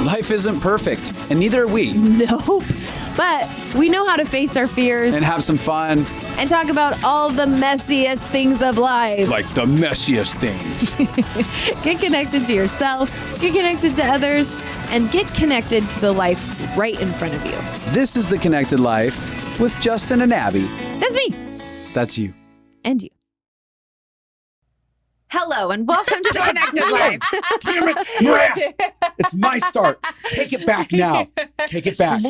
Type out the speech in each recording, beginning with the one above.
Life isn't perfect, and neither are we. Nope. But we know how to face our fears And have some fun. and talk about all the messiest things of life. Like the messiest things. Get connected to yourself, get connected to others, and get connected to the life right in front of you. This is The Connected Life with Justin and Abby. That's me. That's you. And you. Hello and welcome to The Connected Life. Damn it, Mariah. It's my start. Take it back now. Take it back. She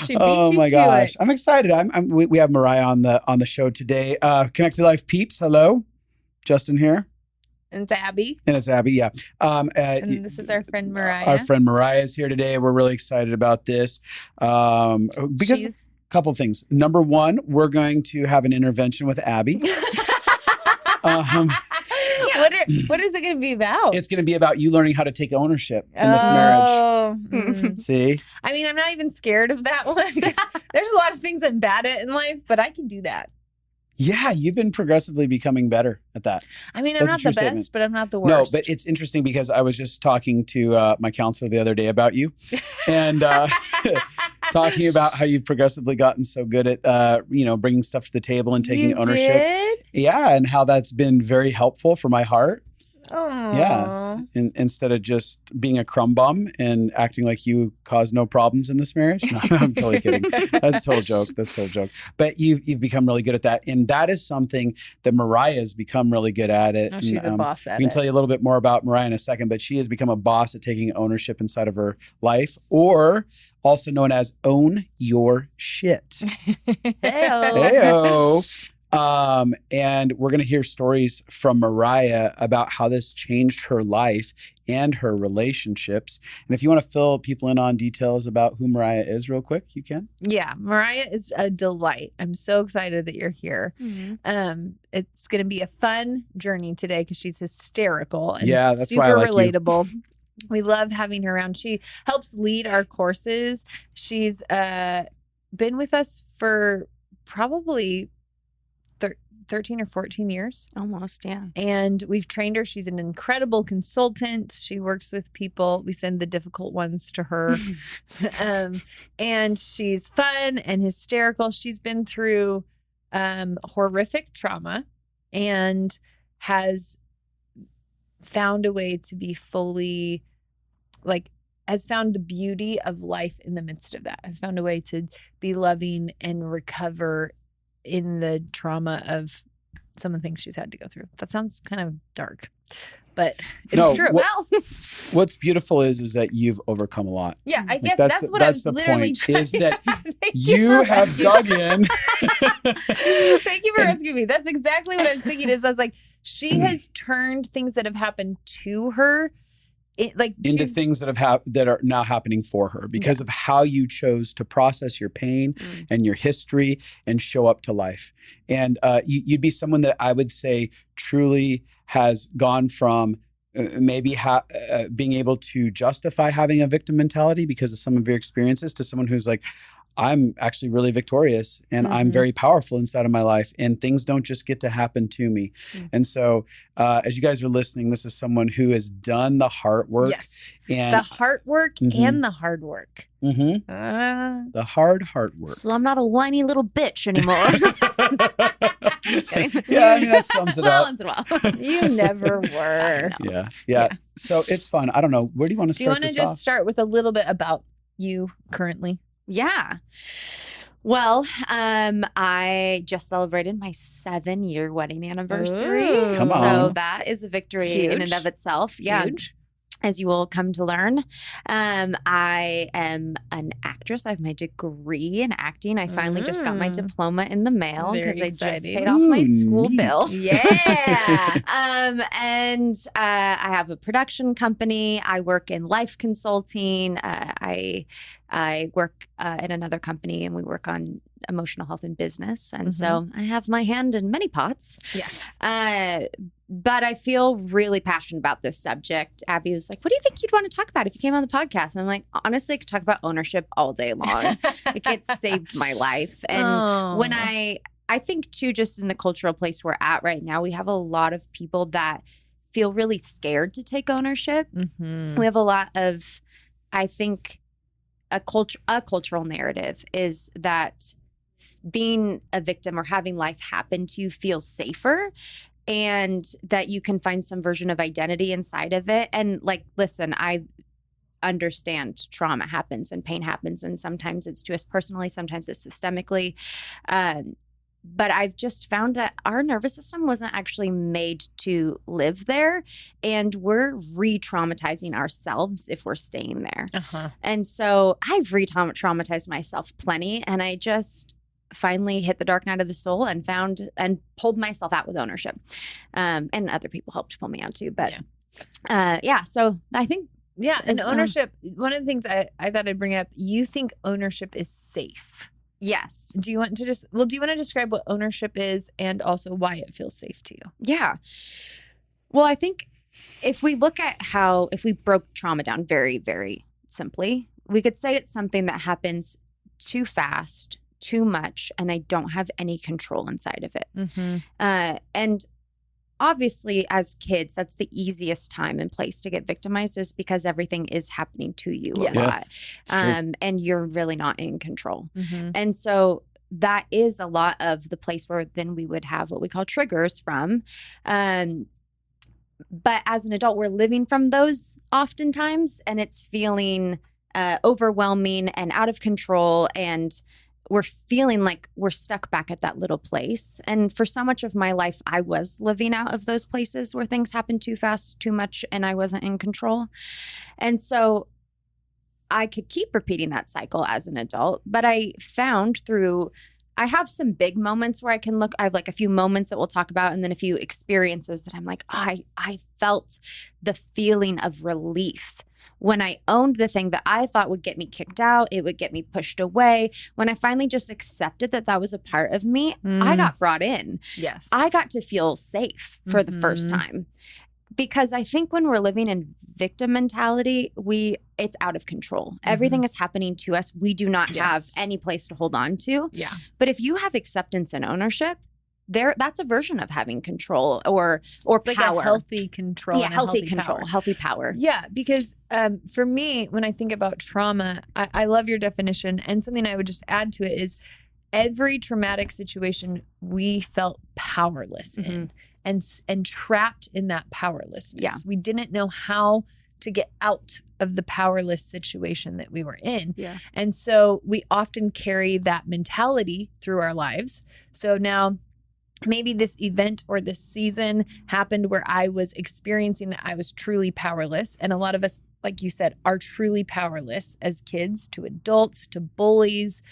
beat Oh you my to gosh. it. I'm excited. We have Mariah on the show today. Connected Life peeps. Hello. Justin here. And it's Abby. And it's Abby. Yeah. And this is our friend Mariah. Our friend Mariah is here today. We're really excited about this. Because She's couple things. Number one, we're going to have an intervention with Abby. What is it going to be about? It's going to be about you learning how to take ownership in this marriage. See? I mean, I'm not even scared of that one because there's a lot of things I'm bad at in life, but I can do that. Yeah, you've been progressively becoming better at that. I mean, I'm That's not a the true best, statement. but I'm not the worst. No, but it's interesting because I was just talking to my counselor the other day about you and talking about how you've progressively gotten so good at, bringing stuff to the table and taking You ownership. did? Yeah, and how that's been very helpful for my heart. Oh. Yeah. Instead of just being a crumb bum and acting like you caused no problems in this marriage. No, I'm totally kidding. That's a total joke. But you've become really good at that. And that is something that Mariah has become really good at it. Oh, she's a boss at I can it. tell you a little bit more about Mariah in a second, but she has become a boss at taking ownership inside of her life, or also known as own your shit. Hey-o. And we're going to hear stories from Mariah about how this changed her life and her relationships. And if you want to fill people in on details about who Mariah is real quick, you can. Yeah, Mariah is a delight. I'm so excited that you're here. Mm-hmm. It's going to be a fun journey today because she's hysterical and Yeah, that's super why I like you. relatable. We love having her around. She helps lead our courses. She's been with us for probably 13 or 14 years. Almost, yeah. And we've trained her. She's an incredible consultant. She works with people. We send the difficult ones to her. And she's fun and hysterical. She's been through horrific trauma and has found a way to be fully, has found the beauty of life in the midst of that, has found a way to be loving and recover in the trauma of some of the things she's had to go through. That sounds kind of dark, but it's true. What's beautiful is that you've overcome a lot. Yeah, I Like, guess that's what I was the literally point, trying is that Thank you for have asking. dug in. Thank you for asking me. That's exactly what I was thinking. Is I was like, she has turned things that have happened to her, into things that that are now happening for her because of how you chose to process your pain and your history and show up to life. And you'd be someone that I would say truly has gone from maybe being able to justify having a victim mentality because of some of your experiences to someone who's like, I'm actually really victorious and I'm very powerful inside of my life and things don't just get to happen to me. And so as you guys are listening, this is someone who has done the heart work. Yes. And The heart work and the hard work. the hard work. So I'm not a whiny little bitch anymore. Just kidding. Yeah, I mean, that sums it Well, up. once in a while. You never were. Yeah. So it's fun. I don't know. Where do you want to Do you start want to this just off? start with a little bit about you currently? Yeah. Well, I just celebrated my 7-year wedding anniversary. Ooh. Come So on. that is a victory in and of itself. Yeah. Huge. As you will come to learn. I am an actress. I have my degree in acting. I finally just got my diploma in the mail Very because I just exciting. paid off my Ooh, school neat. bill. Yeah. And I have a production company. I work in life consulting. I work at another company and we work on emotional health and business. And so I have my hand in many pots. Yes. But I feel really passionate about this subject. Abby was like, what do you think you'd want to talk about if you came on the podcast? And I'm like, honestly, I could talk about ownership all day long. Like, it saved my life. And when I I think too, just in the cultural place we're at right now, we have a lot of people that feel really scared to take ownership. Mm-hmm. We have a lot of, I think, a cultural narrative is that being a victim or having life happen to you feels safer, and that you can find some version of identity inside of it. And like, listen, I understand trauma happens and pain happens, and sometimes it's to us personally, sometimes it's systemically. But I've just found that our nervous system wasn't actually made to live there, and we're re-traumatizing ourselves if we're staying there. Uh-huh. And so I've re-traumatized myself plenty, and I just finally hit the dark night of the soul and found and pulled myself out with ownership. And other people helped pull me out too. But so I think and ownership, one of the things I thought I'd bring up, you think ownership is safe. Yes. Do you want to describe what ownership is and also why it feels safe to you? Yeah. Well, I think if we look at if we broke trauma down very, very simply, we could say it's something that happens too fast, too much, and I don't have any control inside of it. Mm-hmm. And obviously, as kids, that's the easiest time and place to get victimized, is because everything is happening to you a lot. And you're really not in control. Mm-hmm. And so that is a lot of the place where then we would have what we call triggers from. But as an adult, we're living from those oftentimes, and it's feeling overwhelming and out of control, and we're feeling like we're stuck back at that little place. And for so much of my life, I was living out of those places where things happened too fast, too much, and I wasn't in control. And so I could keep repeating that cycle as an adult, but I found I have some big moments where I have like a few moments that we'll talk about, and then a few experiences that I'm like, I felt the feeling of relief when I owned the thing that I thought would get me kicked out, it would get me pushed away. When I finally just accepted that that was a part of me, I got brought in. Yes. I got to feel safe for the first time. Because I think when we're living in victim mentality, it's out of control. Everything is happening to us. We do not have any place to hold on to. Yeah. But if you have acceptance and ownership, that's a version of having control or it's power. Like a healthy control. Yeah, and healthy control. power. Healthy power. Yeah, because for me, when I think about trauma, I love your definition. And something I would just add to it is every traumatic situation we felt powerless in and trapped in that powerlessness. Yeah. We didn't know how to get out of the powerless situation that we were in. Yeah. And so we often carry that mentality through our lives. So now maybe this event or this season happened where I was experiencing that I was truly powerless. And a lot of us, like you said, are truly powerless as kids to adults, to bullies,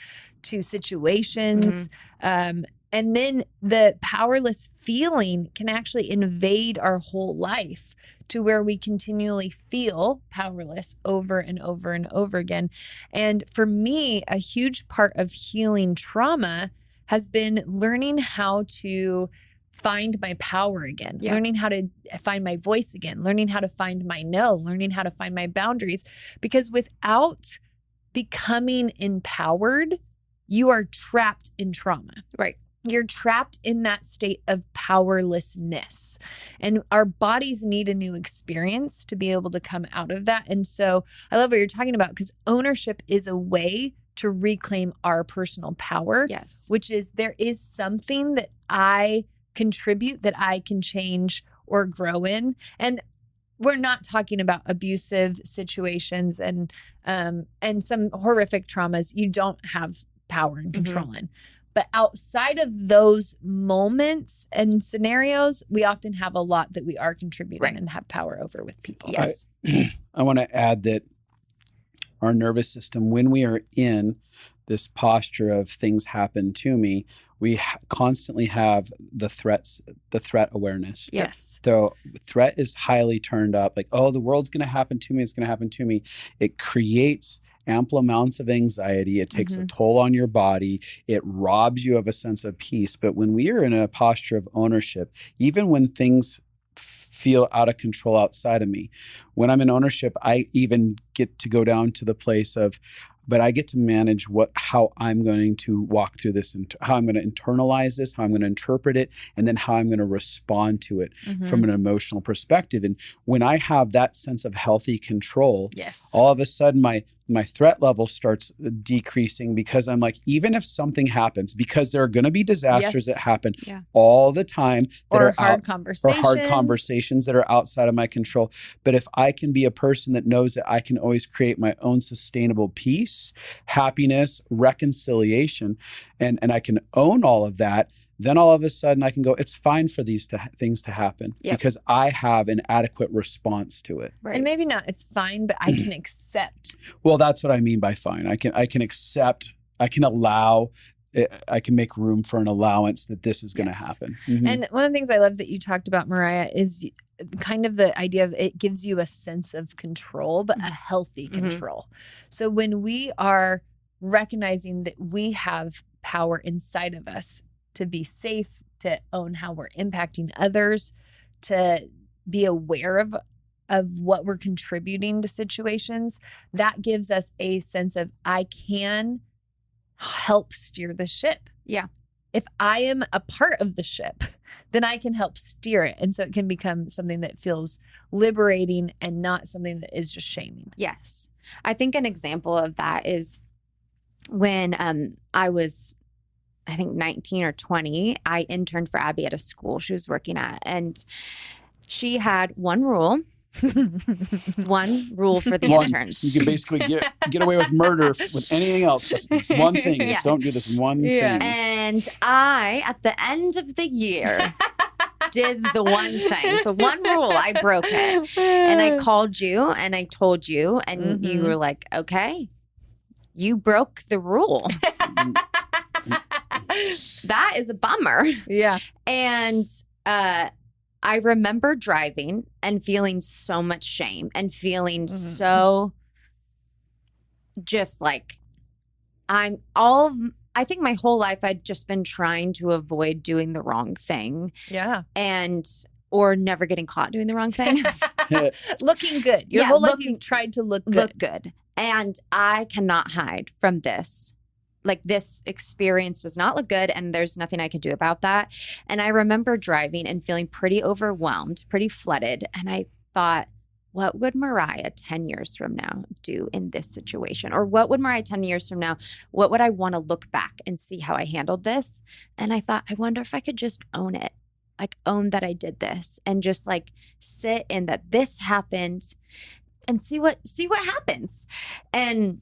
to situations. And then the powerless feeling can actually invade our whole life to where we continually feel powerless over and over and over again. And for me, a huge part of healing trauma has been learning how to find my power again, learning how to find my voice again, learning how to find my no, learning how to find my boundaries. Because without becoming empowered, you are trapped in trauma. Right. You're trapped in that state of powerlessness. And our bodies need a new experience to be able to come out of that. And so I love what you're talking about, because ownership is a way to reclaim our personal power. Yes. Which is, there is something that I contribute, that I can change or grow in. And we're not talking about abusive situations and some horrific traumas you don't have power and control in. But outside of those moments and scenarios, we often have a lot that we are contributing and have power over with people. Yes. I want to add that our nervous system, when we are in this posture of things happen to me, we constantly have the threat awareness. Yes. So threat is highly turned up, like, oh, the world's going to happen to me. It's going to happen to me. It creates ample amounts of anxiety. It takes a toll on your body. It robs you of a sense of peace. But when we are in a posture of ownership, even when things feel out of control outside of me, when I'm in ownership, I even get to go down to the place of but I get to manage how I'm going to walk through this and how I'm going to internalize this, how I'm going to interpret it, and then how I'm going to respond to it from an emotional perspective. And when I have that sense of healthy control, all of a sudden my threat level starts decreasing, because I'm like, even if something happens, because there are going to be disasters that happen all the time that or hard conversations that are outside of my control. But if I can be a person that knows that I can always create my own sustainable peace, happiness, reconciliation, and I can own all of that, then all of a sudden I can go, it's fine for these things to happen because I have an adequate response to it. Right. And maybe not it's fine, but I can accept. Well, that's what I mean by fine. I can accept, I can allow, I can make room for an allowance that this is going to happen. And one of the things I love that you talked about, Mariah, is kind of the idea of it gives you a sense of control, but a healthy control. So when we are recognizing that we have power inside of us to be safe, to own how we're impacting others, to be aware of what we're contributing to situations, that gives us a sense of I can help steer the ship. Yeah. If I am a part of the ship, then I can help steer it. And so it can become something that feels liberating and not something that is just shaming. Yes. I think an example of that is when I was, I think 19 or 20, I interned for Abby at a school she was working at. And she had one rule for the interns. You can basically get away with murder with anything else. Just this one thing. Just don't do this one thing. And I, at the end of the year, did the one thing, the one rule. I broke it. And I called you and I told you, and you were like, okay, you broke the rule. That is a bummer. Yeah. And I remember driving and feeling so much shame and feeling so just like I think my whole life I'd just been trying to avoid doing the wrong thing. Yeah. Or never getting caught doing the wrong thing. Looking good. Your whole life you've tried to look good. And I cannot hide from this. Like, this experience does not look good, and there's nothing I could do about that. And I remember driving and feeling pretty overwhelmed, pretty flooded. And I thought, what would Mariah 10 years from now do in this situation? Or what would Mariah 10 years from now, what would I want to look back and see how I handled this? And I thought, I wonder if I could just own it, like own that I did this and just like sit in that this happened and see what happens. And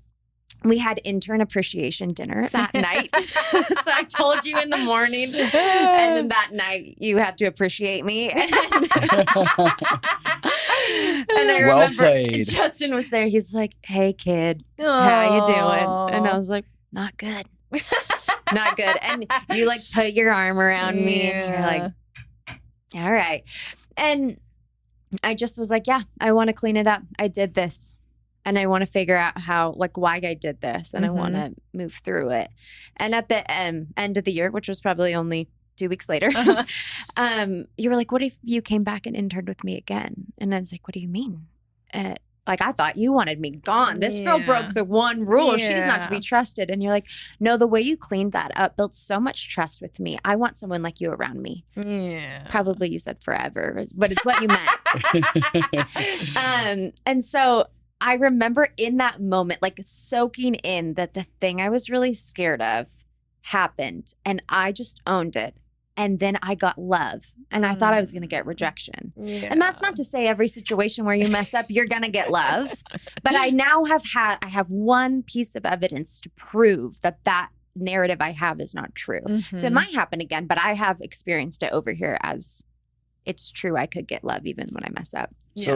we had intern appreciation dinner that night. So I told you in the morning, and then that night you had to appreciate me. And I remember Justin was there. He's like, hey, kid, how you doing? And I was like, not good. Not good. And you like put your arm around me and you're like, all right. And I just was like, yeah, I want to clean it up. I did this. And I want to figure out how, like, why I did this. And I want to move through it. And at the end of the year, which was probably only 2 weeks later, you were like, what if you came back and interned with me again? And I was like, what do you mean? Like, I thought you wanted me gone. This girl broke the one rule. She's not to be trusted. And you're like, no, the way you cleaned that up built so much trust with me. I want someone like you around me. Yeah. Probably you said forever, but it's what you meant. And so I remember in that moment, like soaking in that the thing I was really scared of happened and I just owned it. And then I got love and I thought I was going to get rejection. Yeah. And that's not to say every situation where you mess up, you're going to get love. But I now I have one piece of evidence to prove that narrative I have is not true. So it might happen again, but I have experienced it over here as it's true. I could get love even when I mess up.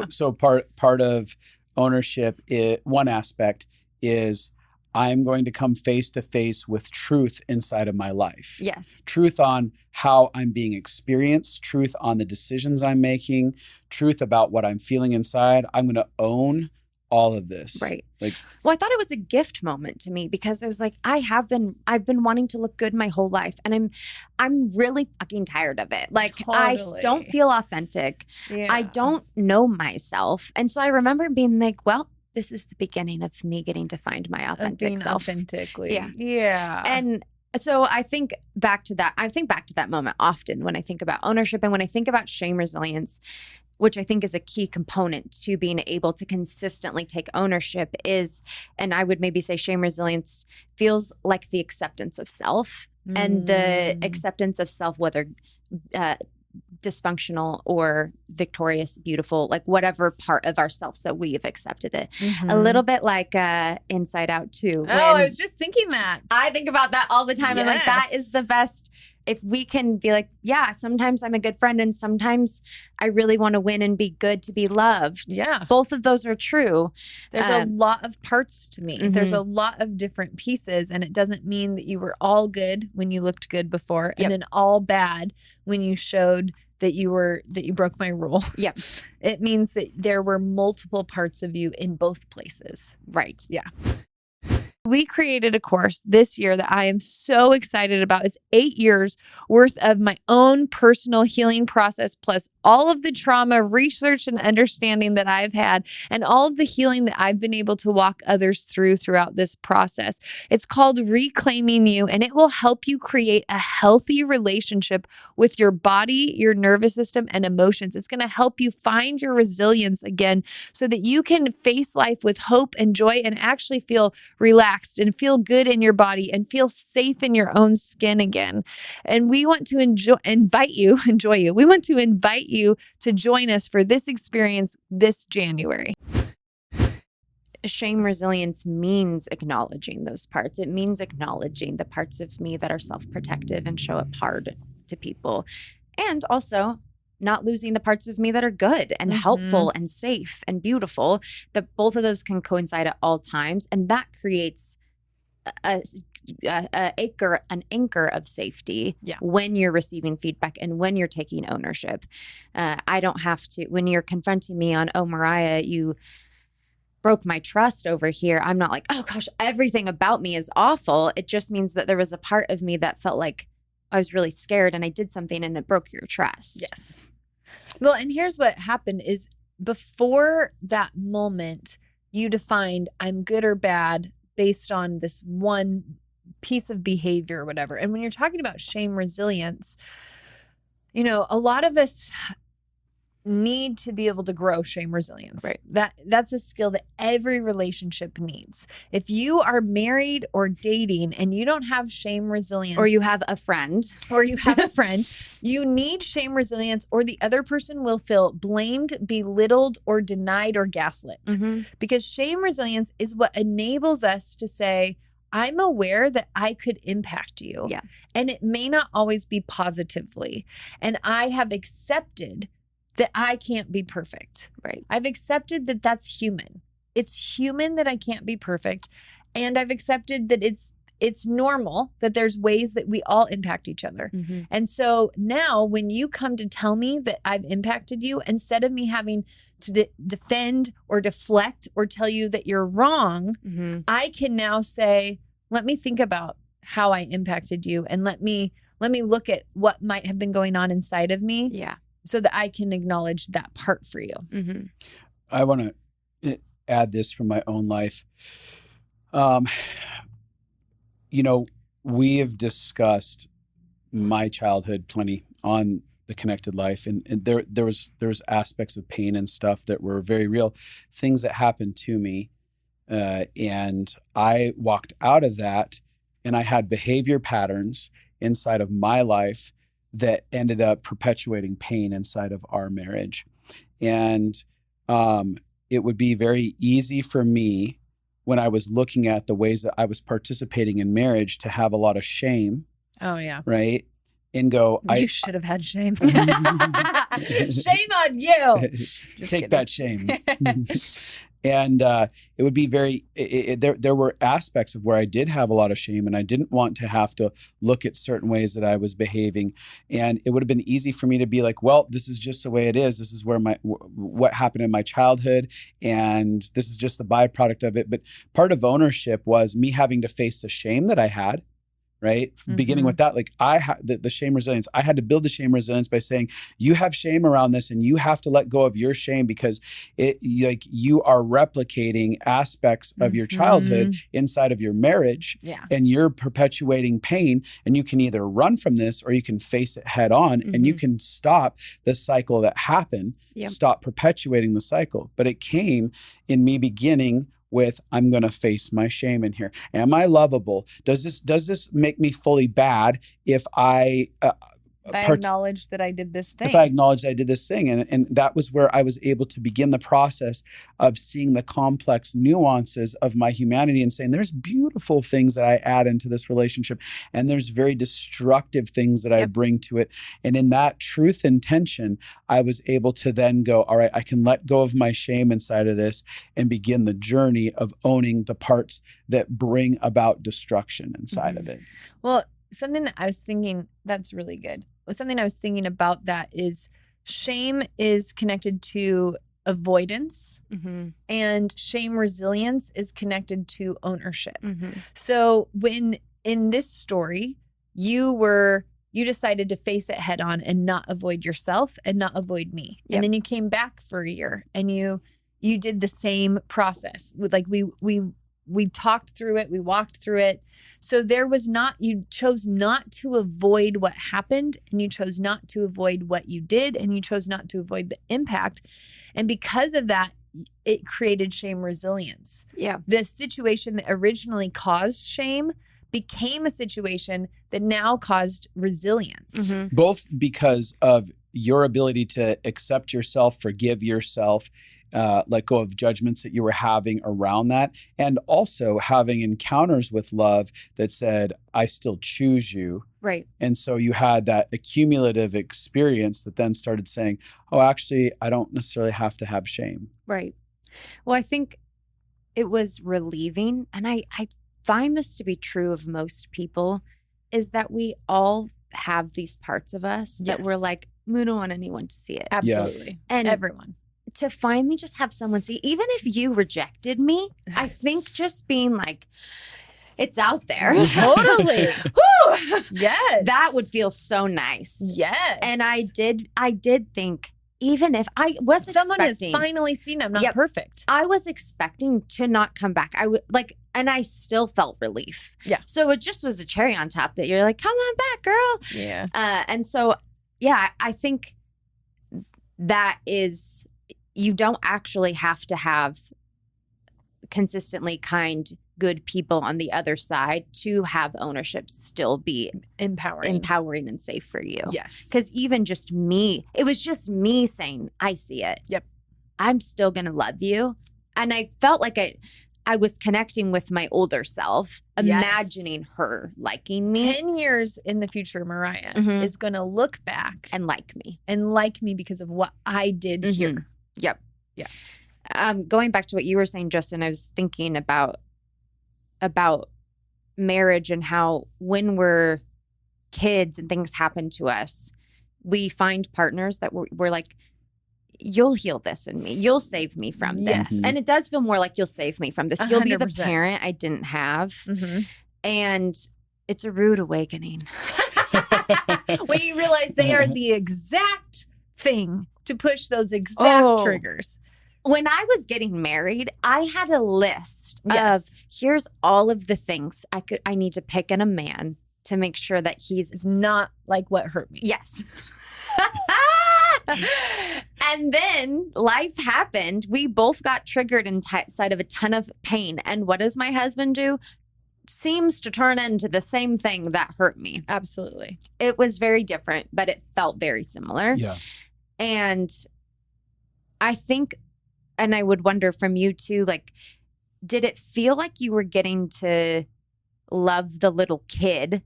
So part of ownership, one aspect is I'm going to come face to face with truth inside of my life. Yes. Truth on how I'm being experienced, truth on the decisions I'm making, truth about what I'm feeling inside. I'm going to own all of this. Right. Well, I thought it was a gift moment to me because it was like, I've been wanting to look good my whole life and I'm really fucking tired of it. Like I don't feel authentic. Yeah. I don't know myself. And so I remember being like, well, this is the beginning of me getting to find my Of authentic being self. authentically. Yeah. Yeah. And so I think back to that moment often when I think about ownership and when I think about shame resilience, which I think is a key component to being able to consistently take ownership is, and I would maybe say shame resilience feels like the acceptance of self and the acceptance of self, whether dysfunctional or victorious, beautiful, like whatever part of ourselves that we have accepted it. A little bit like Inside Out too. Oh, I was just thinking that. I think about that all the time. I'm like, that Yes. is the best. If we can be like, yeah, sometimes I'm a good friend and sometimes I really want to win and be good to be loved. Yeah. Both of those are true. There's a lot of parts to me. There's a lot of different pieces, and it doesn't mean that you were all good when you looked good before and then all bad when you showed that you broke my rule. Yep. It means that there were multiple parts of you in both places. Right. Yeah. We created a course this year that I am so excited about. It's 8 years worth of my own personal healing process, plus all of the trauma, research, and understanding that I've had, and all of the healing that I've been able to walk others throughout this process. It's called Reclaiming You, and it will help you create a healthy relationship with your body, your nervous system, and emotions. It's going to help you find your resilience again so that you can face life with hope and joy and actually feel relaxed and feel good in your body and feel safe in your own skin again. And we want to invite you to join us for this experience this January. Shame resilience means acknowledging those parts. It means acknowledging the parts of me that are self-protective and show up hard to people. And also not losing the parts of me that are good and helpful and safe and beautiful. That both of those can coincide at all times. And that creates an anchor of safety when you're receiving feedback and when you're taking ownership. I don't have to, when you're confronting me on, oh, Mariah, you broke my trust over here. I'm not like, oh gosh, everything about me is awful. It just means that there was a part of me that felt like I was really scared and I did something and it broke your trust. Yes. Well, and here's what happened is before that moment, you defined I'm good or bad based on this one piece of behavior or whatever. And when you're talking about shame resilience, a lot of us need to be able to grow shame resilience. Right. That's a skill that every relationship needs. If you are married or dating and you don't have shame resilience, Or you have a friend. You need shame resilience, or the other person will feel blamed, belittled, or denied or gaslit. Because shame resilience is what enables us to say, I'm aware that I could impact you. Yeah. And it may not always be positively. And I have accepted that I can't be perfect. Right. I've accepted that that's human. It's human that I can't be perfect. And I've accepted that it's normal that there's ways that we all impact each other. And so now when you come to tell me that I've impacted you, instead of me having to defend or deflect or tell you that you're wrong, I can now say, let me think about how I impacted you and let me look at what might have been going on inside of me. Yeah. So that I can acknowledge that part for you. I want to add this from my own life. We have discussed my childhood plenty on the Connected Life, and there was aspects of pain and stuff that were very real, things that happened to me, and I walked out of that, and I had behavior patterns inside of my life that ended up perpetuating pain inside of our marriage. And it would be very easy for me when I was looking at the ways that I was participating in marriage to have a lot of shame. Oh, yeah. Right? And go, you should have had shame. Shame on you. Take that shame. And it would be there were aspects of where I did have a lot of shame, and I didn't want to have to look at certain ways that I was behaving. And it would have been easy for me to be like, well, this is just the way it is. This is where what happened in my childhood, and this is just the byproduct of it. But part of ownership was me having to face the shame that I had right? Beginning with that, like I had the shame resilience. I had to build the shame resilience by saying, you have shame around this and you have to let go of your shame because like you are replicating aspects of your childhood inside of your marriage and you're perpetuating pain, and you can either run from this or you can face it head on and you can stop the cycle that happened, stop perpetuating the cycle. But it came in me beginning with, I'm going to face my shame in here. Am I lovable? Does this make me fully bad if I acknowledge that I did this thing? If I acknowledge I did this thing. And that was where I was able to begin the process of seeing the complex nuances of my humanity and saying, there's beautiful things that I add into this relationship, and there's very destructive things that I bring to it. And in that truth and tension, I was able to then go, all right, I can let go of my shame inside of this and begin the journey of owning the parts that bring about destruction inside of it. Well, something that I was thinking that's really good. Something I was thinking about that is shame is connected to avoidance and shame resilience is connected to ownership. So when in this story, you decided to face it head on and not avoid yourself and not avoid me. And then you came back for a year and you did the same process with, like, we talked through it. We walked through it. So you chose not to avoid what happened, and you chose not to avoid what you did, and you chose not to avoid the impact. And because of that, it created shame resilience. Yeah. The situation that originally caused shame became a situation that now caused resilience. Both because of your ability to accept yourself, forgive yourself, let go of judgments that you were having around that, and also having encounters with love that said, I still choose you. Right. And so you had that accumulative experience that then started saying, oh, actually, I don't necessarily have to have shame. Right. Well, I think it was relieving, and I find this to be true of most people, is that we all have these parts of us that we're like, we don't want anyone to see it. Absolutely. And everyone. To finally just have someone see, even if you rejected me, I think just being like, it's out there. Totally. Woo! Yes. That would feel so nice. Yes. And I did think, even if I was someone expecting, has finally seen I'm not perfect. I was expecting to not come back. I would like, and I still felt relief. Yeah. So it just was a cherry on top that you're like, come on back, girl. Yeah. And so, yeah, I think that is, you don't actually have to have consistently kind, good people on the other side to have ownership still be empowering and safe for you. Yes. Because even just me, it was just me saying, I see it. Yep. I'm still going to love you. And I felt like I was connecting with my older self, imagining her liking me. 10 years in the future, Mariah is going to look back and like me because of what I did here. Yep. Yeah. Going back to what you were saying, Justin, I was thinking about marriage and how when we're kids and things happen to us, we find partners that we're like, you'll heal this in me. You'll save me from this. Yes. And it does feel more like you'll save me from this. You'll be the 100%. parent I didn't have. And it's a rude awakening. When you realize they are the exact thing to push those exact triggers. When I was getting married, I had a list of here's all of the things I need to pick in a man to make sure that he's not like what hurt me. Yes. And then life happened. We both got triggered inside of a ton of pain. And what does my husband do? Seems to turn into the same thing that hurt me. Absolutely. It was very different, but it felt very similar. Yeah. And I think, and I would wonder from you too, like, did it feel like you were getting to love the little kid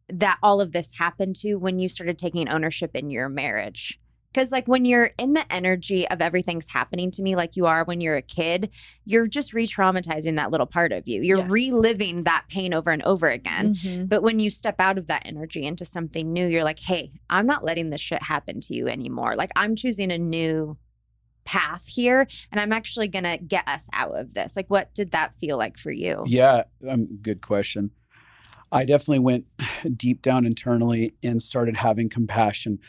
that all of this happened to when you started taking ownership in your marriage? Because like when you're in the energy of everything's happening to me like you are when you're a kid, you're just re-traumatizing that little part of you. You're reliving that pain over and over again. But when you step out of that energy into something new, you're like, hey, I'm not letting this shit happen to you anymore. Like I'm choosing a new path here and I'm actually going to get us out of this. Like what did that feel like for you? Yeah, good question. I definitely went deep down internally and started having compassion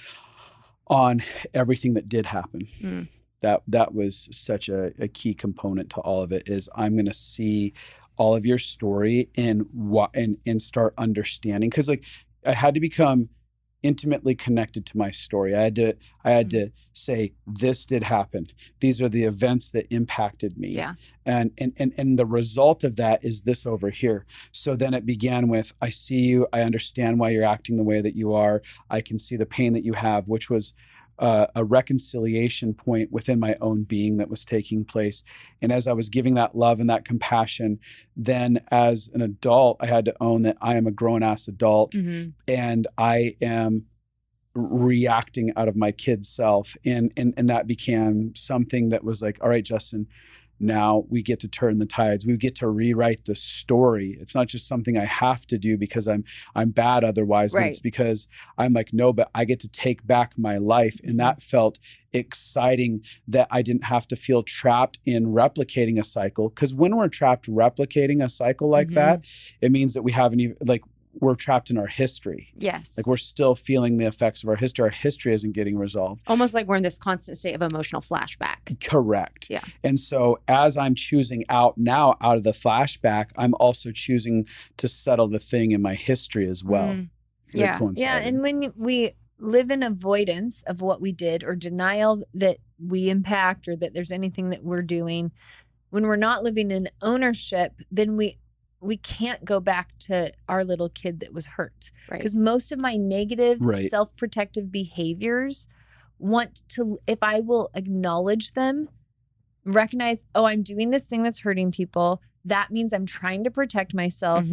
on everything that did happen. That was such a key component to all of it. Is I'm going to see all of your story and start understanding, because like I had to become intimately connected to my story. I had to say, this did happen. These are the events that impacted me. Yeah. And the result of that is this over here. So then it began with, I see you, I understand why you're acting the way that you are. I can see the pain that you have, which was a reconciliation point within my own being that was taking place. And as I was giving that love and that compassion, then as an adult, I had to own that I am a grown-ass adult, and I am reacting out of my kid self. And that became something that was like, all right, Justin, now we get to turn the tides. We get to rewrite the story. It's not just something I have to do because I'm bad otherwise, but it's because I'm like, no, but I get to take back my life. And that felt exciting, that I didn't have to feel trapped in replicating a cycle. Because when we're trapped replicating a cycle like that, it means that we haven't even, like, we're trapped in our history. Yes. Like we're still feeling the effects of our history. Our history isn't getting resolved. Almost like we're in this constant state of emotional flashback. Correct. Yeah. And so as I'm choosing out of the flashback, I'm also choosing to settle the thing in my history as well. Yeah. Yeah. And when we live in avoidance of what we did, or denial that we impact, or that there's anything that we're doing, when we're not living in ownership, then we can't go back to our little kid that was hurt. Right. Because most of my negative self-protective behaviors want to, if I will acknowledge them, recognize, oh, I'm doing this thing that's hurting people. That means I'm trying to protect myself.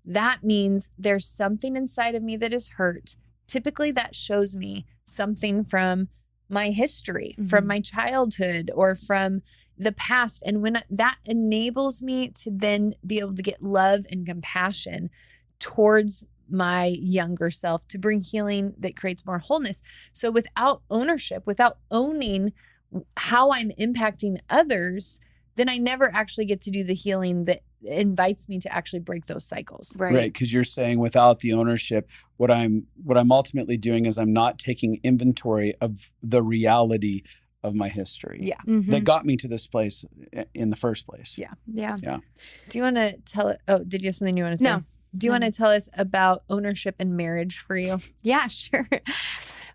That means there's something inside of me that is hurt. Typically that shows me something from my history, from my childhood, or from the past. And when that enables me to then be able to get love and compassion towards my younger self, to bring healing that creates more wholeness. So without ownership, without owning how I'm impacting others, then I never actually get to do the healing that invites me to actually break those cycles. Right. Because you're saying without the ownership, what I'm ultimately doing is I'm not taking inventory of the reality of my history that got me to this place in the first place. Yeah. Do you want to tell it? Oh, did you have something you want to say? No. Do you want to tell us about ownership in marriage for you? Yeah, sure.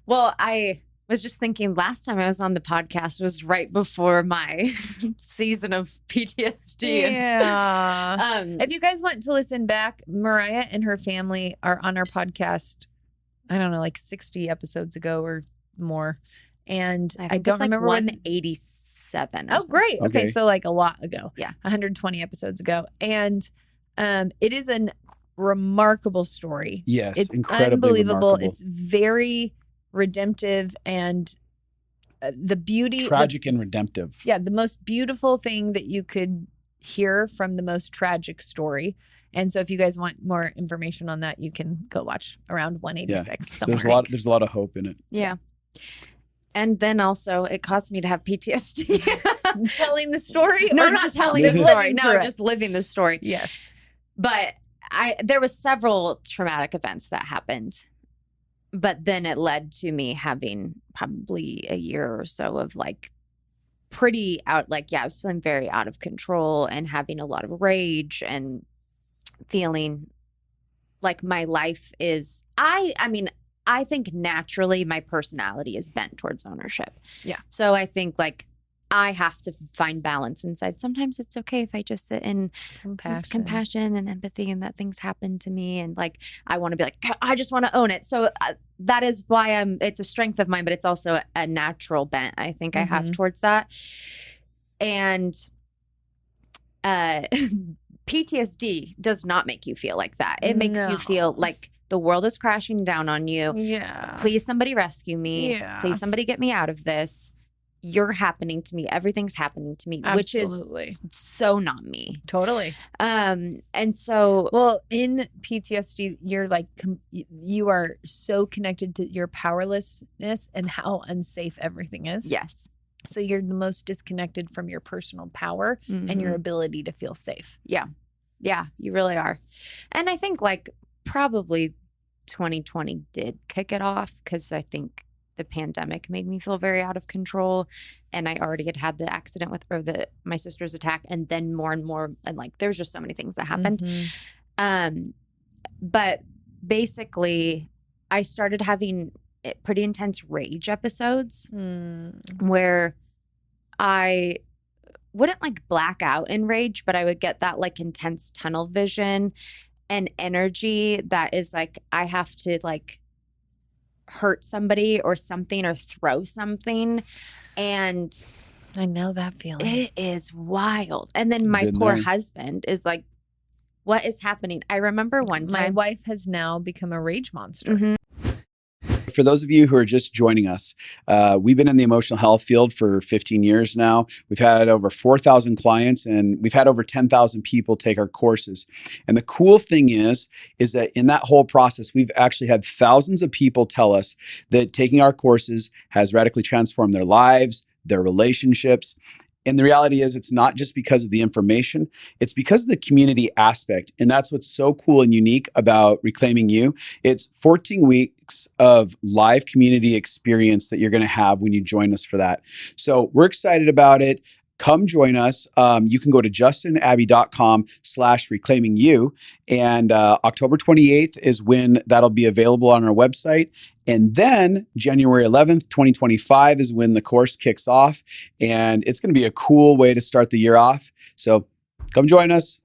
Well, I was just thinking, last time I was on the podcast was right before my season of PTSD. Yeah. If you guys want to listen back, Mariah and her family are on our podcast, I don't know, like 60 episodes ago or more. And I don't remember 187. Oh, great. Okay. So like a lot ago. Yeah. 120 episodes ago. And it is a remarkable story. Yes. It's incredibly unbelievable. remarkable. It's very redemptive, and the beauty. Tragic and redemptive. Yeah. The most beautiful thing that you could hear from the most tragic story. And so if you guys want more information on that, you can go watch around 186. So there's a lot of hope in it. Yeah. And then also it caused me to have PTSD. Telling the story? No, or not just telling the story. No, it? just living the story. Yes. But there was several traumatic events that happened. But then it led to me having probably a year or so of like pretty I was feeling very out of control and having a lot of rage and feeling like my life is, I think naturally my personality is bent towards ownership. Yeah. So I think like I have to find balance inside. Sometimes it's okay if I just sit in compassion and empathy, and that things happen to me. And like, I want to be like, I just want to own it. So that is why it's a strength of mine, but it's also a natural bent I think I have towards that. And PTSD does not make you feel like that. It makes you feel like the world is crashing down on you. Yeah. Please, somebody rescue me. Yeah. Please, somebody get me out of this. You're happening to me. Everything's happening to me, Absolutely. Which is so not me. Totally. And so, well, in PTSD, you're like, you are so connected to your powerlessness and how unsafe everything is. Yes. So you're the most disconnected from your personal power and your ability to feel safe. Yeah. Yeah, you really are. And I think like probably 2020 did kick it off, because I think the pandemic made me feel very out of control, and I already had the accident with my sister's attack, and then more and more, and like there's just so many things that happened. But basically, I started having pretty intense rage episodes where I wouldn't like black out in rage, but I would get that like intense tunnel vision and energy that is like, I have to like hurt somebody or something or throw something. And I know that feeling. It is wild. And then my poor husband is like, what is happening? I remember one time. My wife has now become a rage monster. For those of you who are just joining us, we've been in the emotional health field for 15 years now. We've had over 4,000 clients, and we've had over 10,000 people take our courses. And the cool thing is that in that whole process, we've actually had thousands of people tell us that taking our courses has radically transformed their lives, their relationships. And the reality is, it's not just because of the information, it's because of the community aspect. And that's what's so cool and unique about Reclaiming You. It's 14 weeks of live community experience that you're going to have when you join us for that. So we're excited about it. Come join us. You can go to justinabby.com/reclaimingyou. And October 28th is when that'll be available on our website. And then January 11th, 2025 is when the course kicks off. And it's going to be a cool way to start the year off. So come join us.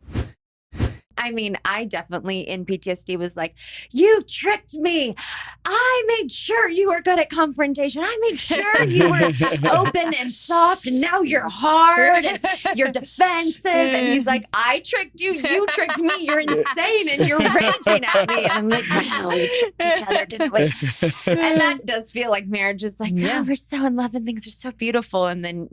I mean, I definitely in PTSD was like, you tricked me. I made sure you were good at confrontation. I made sure you were open and soft, and now you're hard and you're defensive. And he's like, I tricked you. You tricked me. You're insane and you're raging at me. And I'm like, wow, we tricked each other, didn't we? And that does feel like marriage is like, oh, we're so in love and things are so beautiful. And then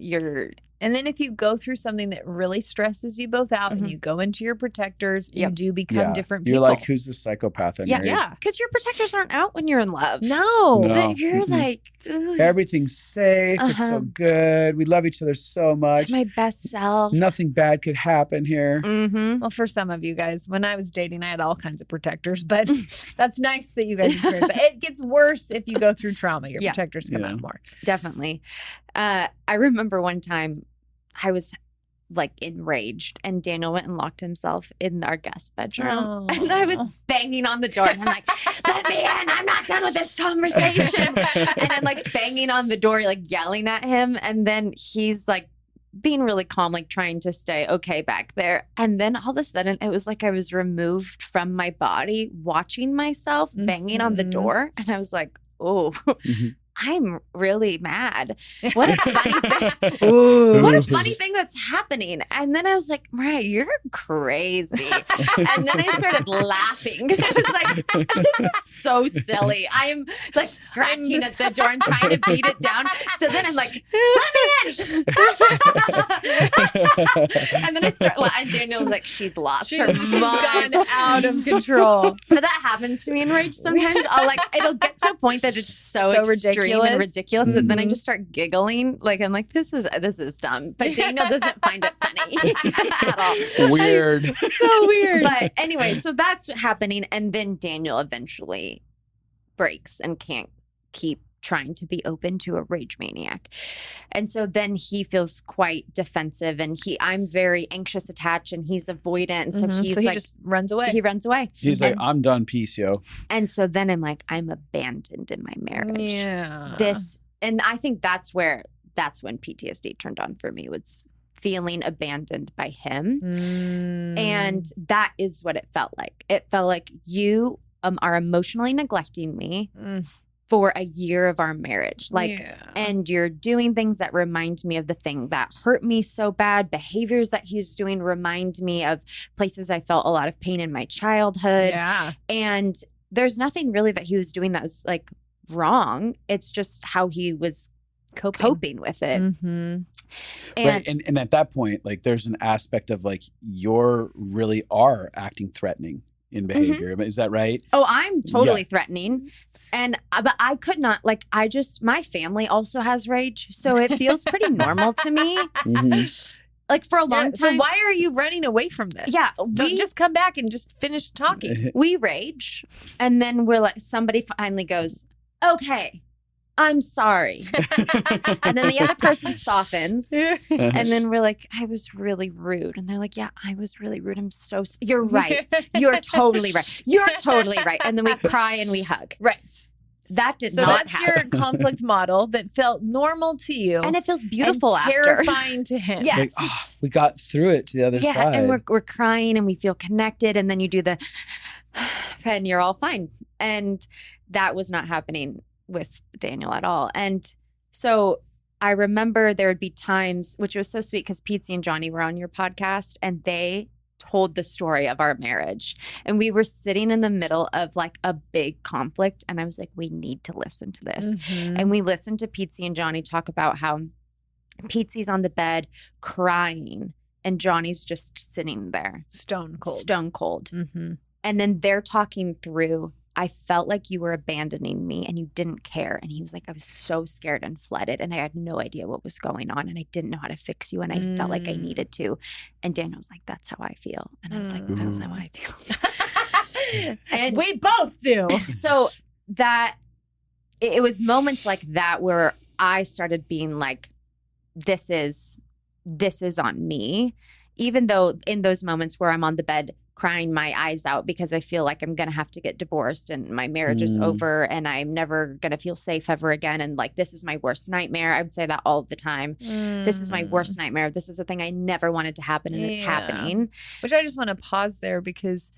And then if you go through something that really stresses you both out and you go into your protectors, you do become different people. You're like, who's the psychopath in marriage? Yeah. Because your protectors aren't out when you're in love. No. You're like, ooh. Everything's safe. It's so good. We love each other so much. My best self. Nothing bad could happen here. Well, for some of you guys, when I was dating, I had all kinds of protectors, but that's nice that you guys experience it. It gets worse if you go through trauma. Your protectors come out more. Definitely. I remember one time I was like enraged, and Daniel went and locked himself in our guest bedroom. And I was banging on the door, and I'm like, let me in. I'm not done with this conversation. And I'm like banging on the door, like yelling at him. And then he's like being really calm, like trying to stay okay back there. And then all of a sudden it was like I was removed from my body, watching myself banging on the door. And I was like, oh, I'm really mad. What a funny thing. What a funny thing that's happening. And then I was like, Mariah, you're crazy. And then I started laughing because I was like, this is so silly. I'm like scratching at the door and trying to beat it down. So then I'm like, let me in. And then I start, and Daniel was like, she's lost her mind. She's gone out of control. But that happens to me in rage sometimes. It'll get to a point that it's so extreme and ridiculous that then I just start giggling. Like, I'm like, this is dumb. But Daniel doesn't find it funny at all. Weird. So weird. But anyway, so that's happening. And then Daniel eventually breaks and can't keep trying to be open to a rage maniac. And so then he feels quite defensive, and I'm very anxious attached, and he's avoidant. And so he just runs away. He runs away. He's like, I'm done. Peace, yo. And so then I'm like, I'm abandoned in my marriage. Yeah. And I think that's when PTSD turned on for me, was feeling abandoned by him. And that is what it felt like. It felt like you are emotionally neglecting me for a year of our marriage. And you're doing things that remind me of the thing that hurt me so bad. Behaviors that he's doing remind me of places I felt a lot of pain in my childhood. Yeah. And there's nothing really that he was doing that was like wrong. It's just how he was coping with it. Mm-hmm. Right. And at that point, like, there's an aspect of like, you're really are acting threatening in behavior. Is that right? Oh, I'm totally threatening. But I could not, like, my family also has rage. So it feels pretty normal to me. Like for a long So time. why are you running away from this? Yeah, Don't just come back and just finish talking. We rage, and then we're like, somebody finally goes, okay, I'm sorry. And then the other person softens, and then we're like, I was really rude. And they're like, yeah, I was really rude. You're right. You're totally right. You're totally right. And then we cry and we hug. Right. That did So not that's happen. your conflict model that felt normal to you. And it feels beautiful and after. terrifying to him. Yes. Like, we got through it to the other Yeah, side. and we're crying and we feel connected, and then you do the and you're all fine. And that was not happening with Daniel at all. And so I remember there would be times, which was so sweet because Pete and Johnny were on your podcast, and they told the story of our marriage. And we were sitting in the middle of like a big conflict, and I was like, we need to listen to this. Mhm. And we listened to Pete and Johnny talk about how Pete's on the bed crying and Johnny's just sitting there Stone cold. stone cold. Mm-hmm. And then they're talking through, I felt like you were abandoning me and you didn't care. And he was like, I was so scared and flooded and I had no idea what was going on and I didn't know how to fix you and I felt like I needed to. And Daniel was like, that's how I feel. And I was like, that's how I feel. And we both do. So that it was moments like that where I started being like, this is on me. Even though in those moments where I'm on the bed crying my eyes out because I feel like I'm going to have to get divorced and my marriage is over and I'm never going to feel safe ever again. And like, this is my worst nightmare. I would say that all the time. This is my worst nightmare. This is a thing I never wanted to happen and it's happening. Which I just want to pause there because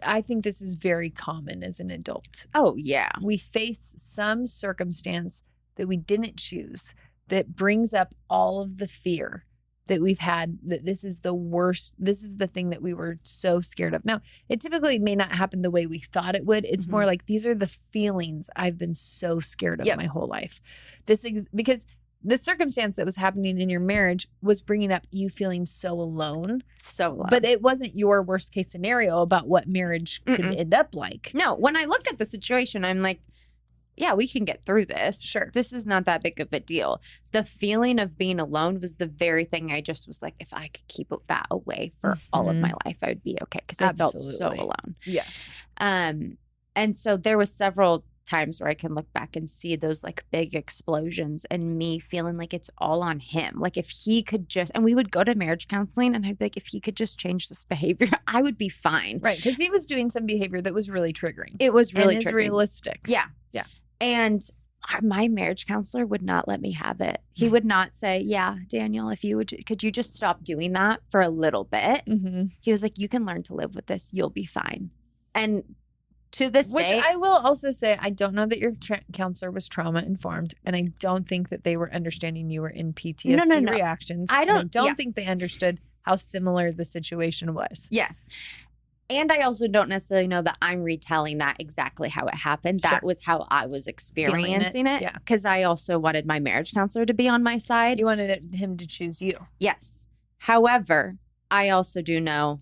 I think this is very common as an adult. Oh, yeah. We face some circumstance that we didn't choose that brings up all of the fear that we've had, that this is the worst, this is the thing that we were so scared of. Now, it typically may not happen the way we thought it would. It's more like, these are the feelings I've been so scared of my whole life. Because the circumstance that was happening in your marriage was bringing up you feeling so alone. So alone. But it wasn't your worst case scenario about what marriage could end up like. No, when I look at the situation, I'm like, yeah, we can get through this. Sure. This is not that big of a deal. The feeling of being alone was the very thing I just was like, if I could keep that away for all of my life, I would be okay. Because I felt so alone. Yes. And so there was several times where I can look back and see those like big explosions and me feeling like it's all on him. Like if he could just, and we would go to marriage counseling and I'd be like, if he could just change this behavior, I would be fine. Right. Because he was doing some behavior that was really triggering. It was really and is triggering. realistic. Yeah. Yeah. And my marriage counselor would not let me have it. He would not say, yeah, Daniel, if you would, could you just stop doing that for a little bit? Mm-hmm. He was like, you can learn to live with this. You'll be fine. And to this Which day, I will also say, I don't know that your counselor was trauma informed, and I don't think that they were understanding you were in PTSD No. reactions. I don't think they understood how similar the situation was. yes. And I also don't necessarily know that I'm retelling that exactly how it happened. That was how I was experiencing it. Yeah. Because I also wanted my marriage counselor to be on my side. You wanted him to choose you. Yes. However, I also do know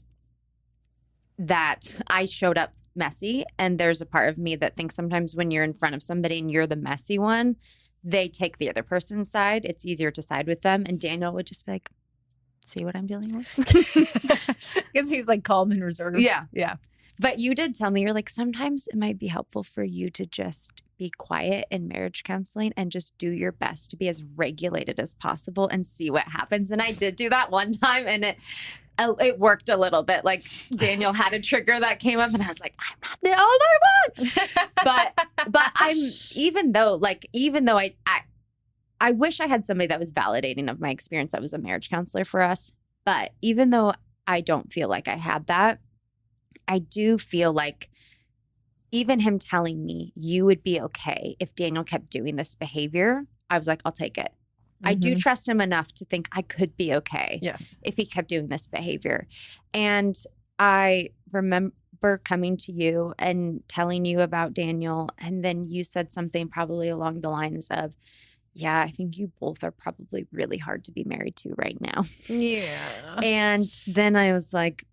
that I showed up messy. And there's a part of me that thinks sometimes when you're in front of somebody and you're the messy one, they take the other person's side. It's easier to side with them. And Daniel would just be like, see what I'm dealing with? Because he's like calm and reserved. Yeah. Yeah. But you did tell me, you're like, sometimes it might be helpful for you to just be quiet in marriage counseling and just do your best to be as regulated as possible and see what happens. And I did do that one time and it worked a little bit. Like Daniel had a trigger that came up and I was like, I'm not the only one. But even though I wish I had somebody that was validating of my experience that was a marriage counselor for us. But even though I don't feel like I had that, I do feel like even him telling me you would be okay if Daniel kept doing this behavior, I was like, I'll take it. I do trust him enough to think I could be okay if he kept doing this behavior. And I remember coming to you and telling you about Daniel. And then you said something probably along the lines of, yeah, I think you both are probably really hard to be married to right now. Yeah. And then I was like,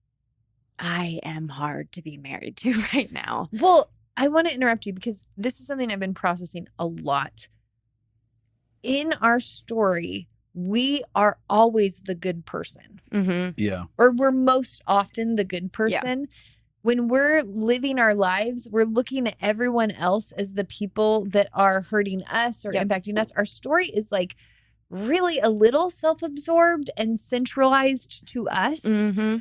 I am hard to be married to right now. Well, I want to interrupt you because this is something I've been processing a lot. In our story, we are always the good person. Mm-hmm. Yeah. Or we're most often the good person. When we're living our lives, we're looking at everyone else as the people that are hurting us or impacting us. Our story is like really a little self-absorbed and centralized to us. Mm-hmm.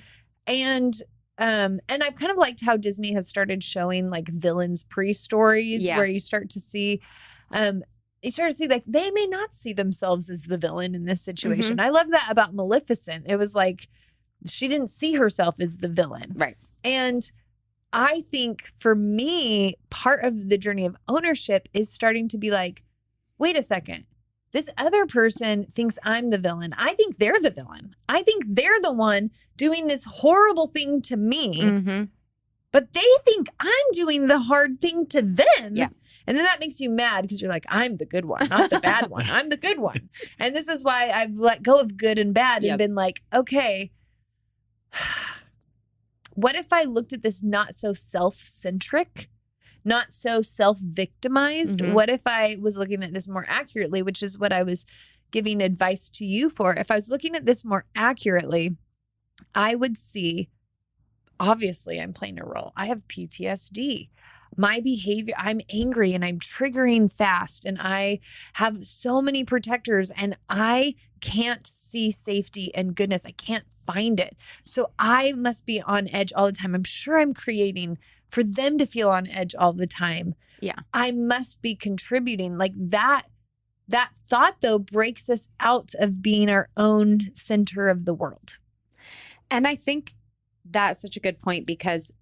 And I've kind of liked how Disney has started showing like villains pre-stories where you start to see like they may not see themselves as the villain in this situation. I love that about Maleficent. It was like she didn't see herself as the villain. Right. And I think for me, part of the journey of ownership is starting to be like, wait a second. This other person thinks I'm the villain. I think they're the villain. I think they're the one doing this horrible thing to me, but they think I'm doing the hard thing to them. Yeah. And then that makes you mad because you're like, I'm the good one, not the bad one. I'm the good one. And this is why I've let go of good and bad and been like, okay, what if I looked at this not so self-centric, not so self-victimized? What if I was looking at this more accurately, which is what I was giving advice to you for? If I was looking at this more accurately, I would see, obviously I'm playing a role. I have PTSD. My behavior, I'm angry and I'm triggering fast and I have so many protectors and I can't see safety and goodness. I can't find it. So I must be on edge all the time. I'm sure I'm creating for them to feel on edge all the time. Yeah. I must be contributing. Like that thought though breaks us out of being our own center of the world. And I think that's such a good point because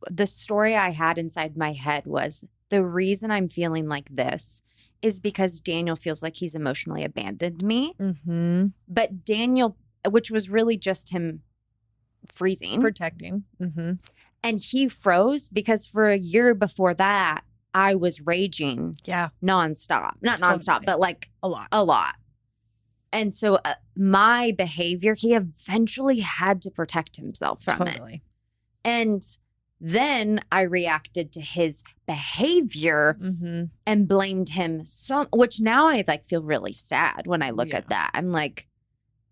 the story I had inside my head was the reason I'm feeling like this is because Daniel feels like he's emotionally abandoned me. But Daniel, which was really just him freezing. Protecting. And he froze because for a year before that, I was raging nonstop. Not nonstop, but like a lot. And so my behavior, he eventually had to protect himself from it. And then I reacted to his behavior and blamed him which now I like feel really sad when I look at that. I'm like,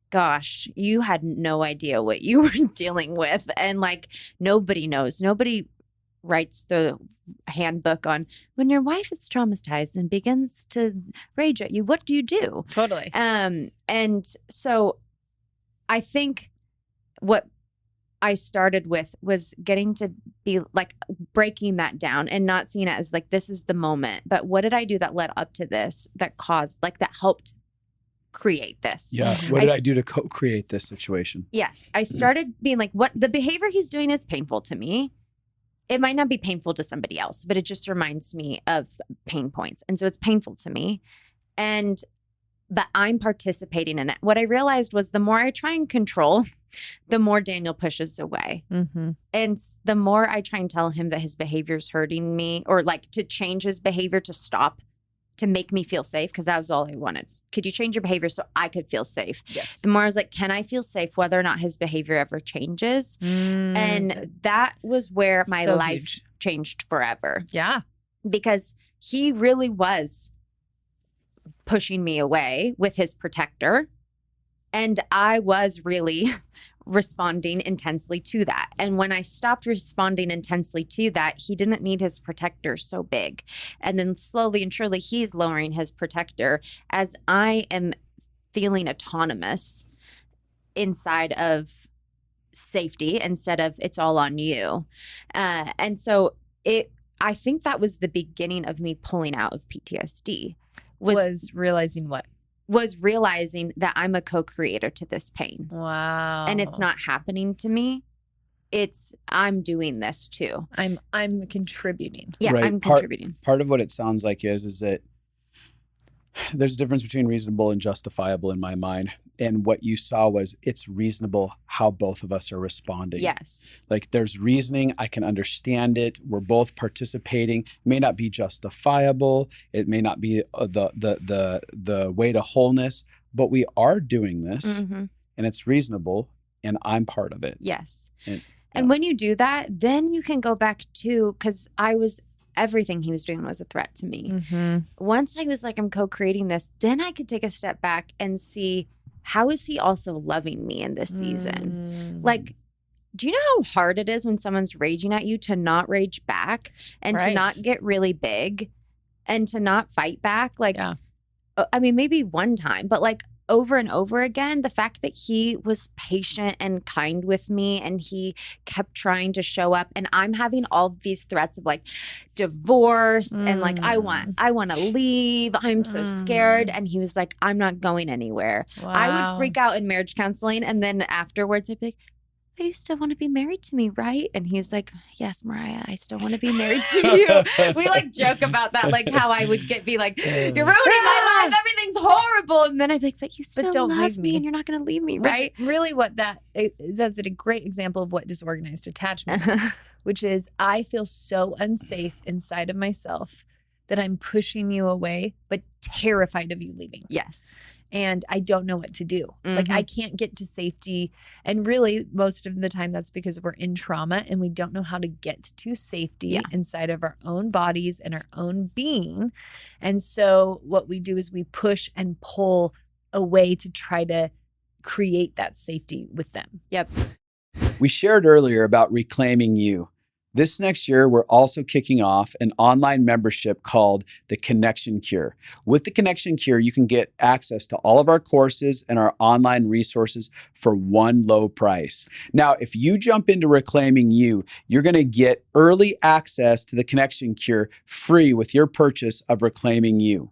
gosh, you had no idea what you were dealing with. And like, nobody knows. Nobody writes the handbook on when your wife is traumatized and begins to rage at you, what do you do? Totally. And so I think what I started with was getting to be like breaking that down and not seeing it as like, this is the moment. But what did I do that led up to this, that caused, like that helped create this? Yeah. What did I do to co-create this situation? Yes. I started being like, what the behavior he's doing is painful to me. It might not be painful to somebody else, but it just reminds me of pain points. And so it's painful to me. But I'm participating in it. What I realized was the more I try and control, the more Daniel pushes away. And the more I try and tell him that his behavior is hurting me or like to change his behavior to stop, to make me feel safe, because that was all I wanted. Could you change your behavior so I could feel safe? Yes. The more I was like, can I feel safe whether or not his behavior ever changes? And that was where my life changed forever. Yeah. Because he really was pushing me away with his protector. And I was really responding intensely to that. And when I stopped responding intensely to that, he didn't need his protector so big. And then slowly and surely, he's lowering his protector as I am feeling autonomous inside of safety instead of it's all on you. And so I think that was the beginning of me pulling out of PTSD. Was realizing what? Was realizing that I'm a co-creator to this pain. Wow. And it's not happening to me. I'm doing this too. I'm contributing. Yeah, Right. I'm contributing. Part of what it sounds like is that there's a difference between reasonable and justifiable in my mind. And what you saw was it's reasonable how both of us are responding. Yes. Like there's reasoning. I can understand it. We're both participating. It may not be justifiable. It may not be the way to wholeness, but we are doing this and it's reasonable and I'm part of it. Yes. And when you do that, then you can go back to, because everything he was doing was a threat to me. Once I was like, I'm co-creating this, then I could take a step back and see how is he also loving me in this season? Like, do you know how hard it is when someone's raging at you to not rage back and to not get really big and to not fight back? Like, I mean, maybe one time, but like over and over again, the fact that he was patient and kind with me and he kept trying to show up, and I'm having all of these threats of like divorce and like, I want to leave. I'm so scared. And he was like, I'm not going anywhere. Wow. I would freak out in marriage counseling. And then afterwards I'd be like, but you still want to be married to me, right? And he's like, yes, Mariah, I still want to be married to you. We like joke about that, like how I would be like, you're ruining my life. Everything's horrible. And then I'd be like, but you still don't love leave me me. and you're not going to leave me, Which right? really that's a great example of what disorganized attachment is, which is I feel so unsafe inside of myself that I'm pushing you away, but terrified of you leaving. Yes. And I don't know what to do. Like I can't get to safety. And really most of the time that's because we're in trauma and we don't know how to get to safety inside of our own bodies and our own being. And so what we do is we push and pull away to try to create that safety with them. Yep. We shared earlier about reclaiming you. This next year, we're also kicking off an online membership called The Connection Cure. With The Connection Cure, you can get access to all of our courses and our online resources for one low price. Now, if you jump into Reclaiming You, you're going to get early access to The Connection Cure free with your purchase of Reclaiming You.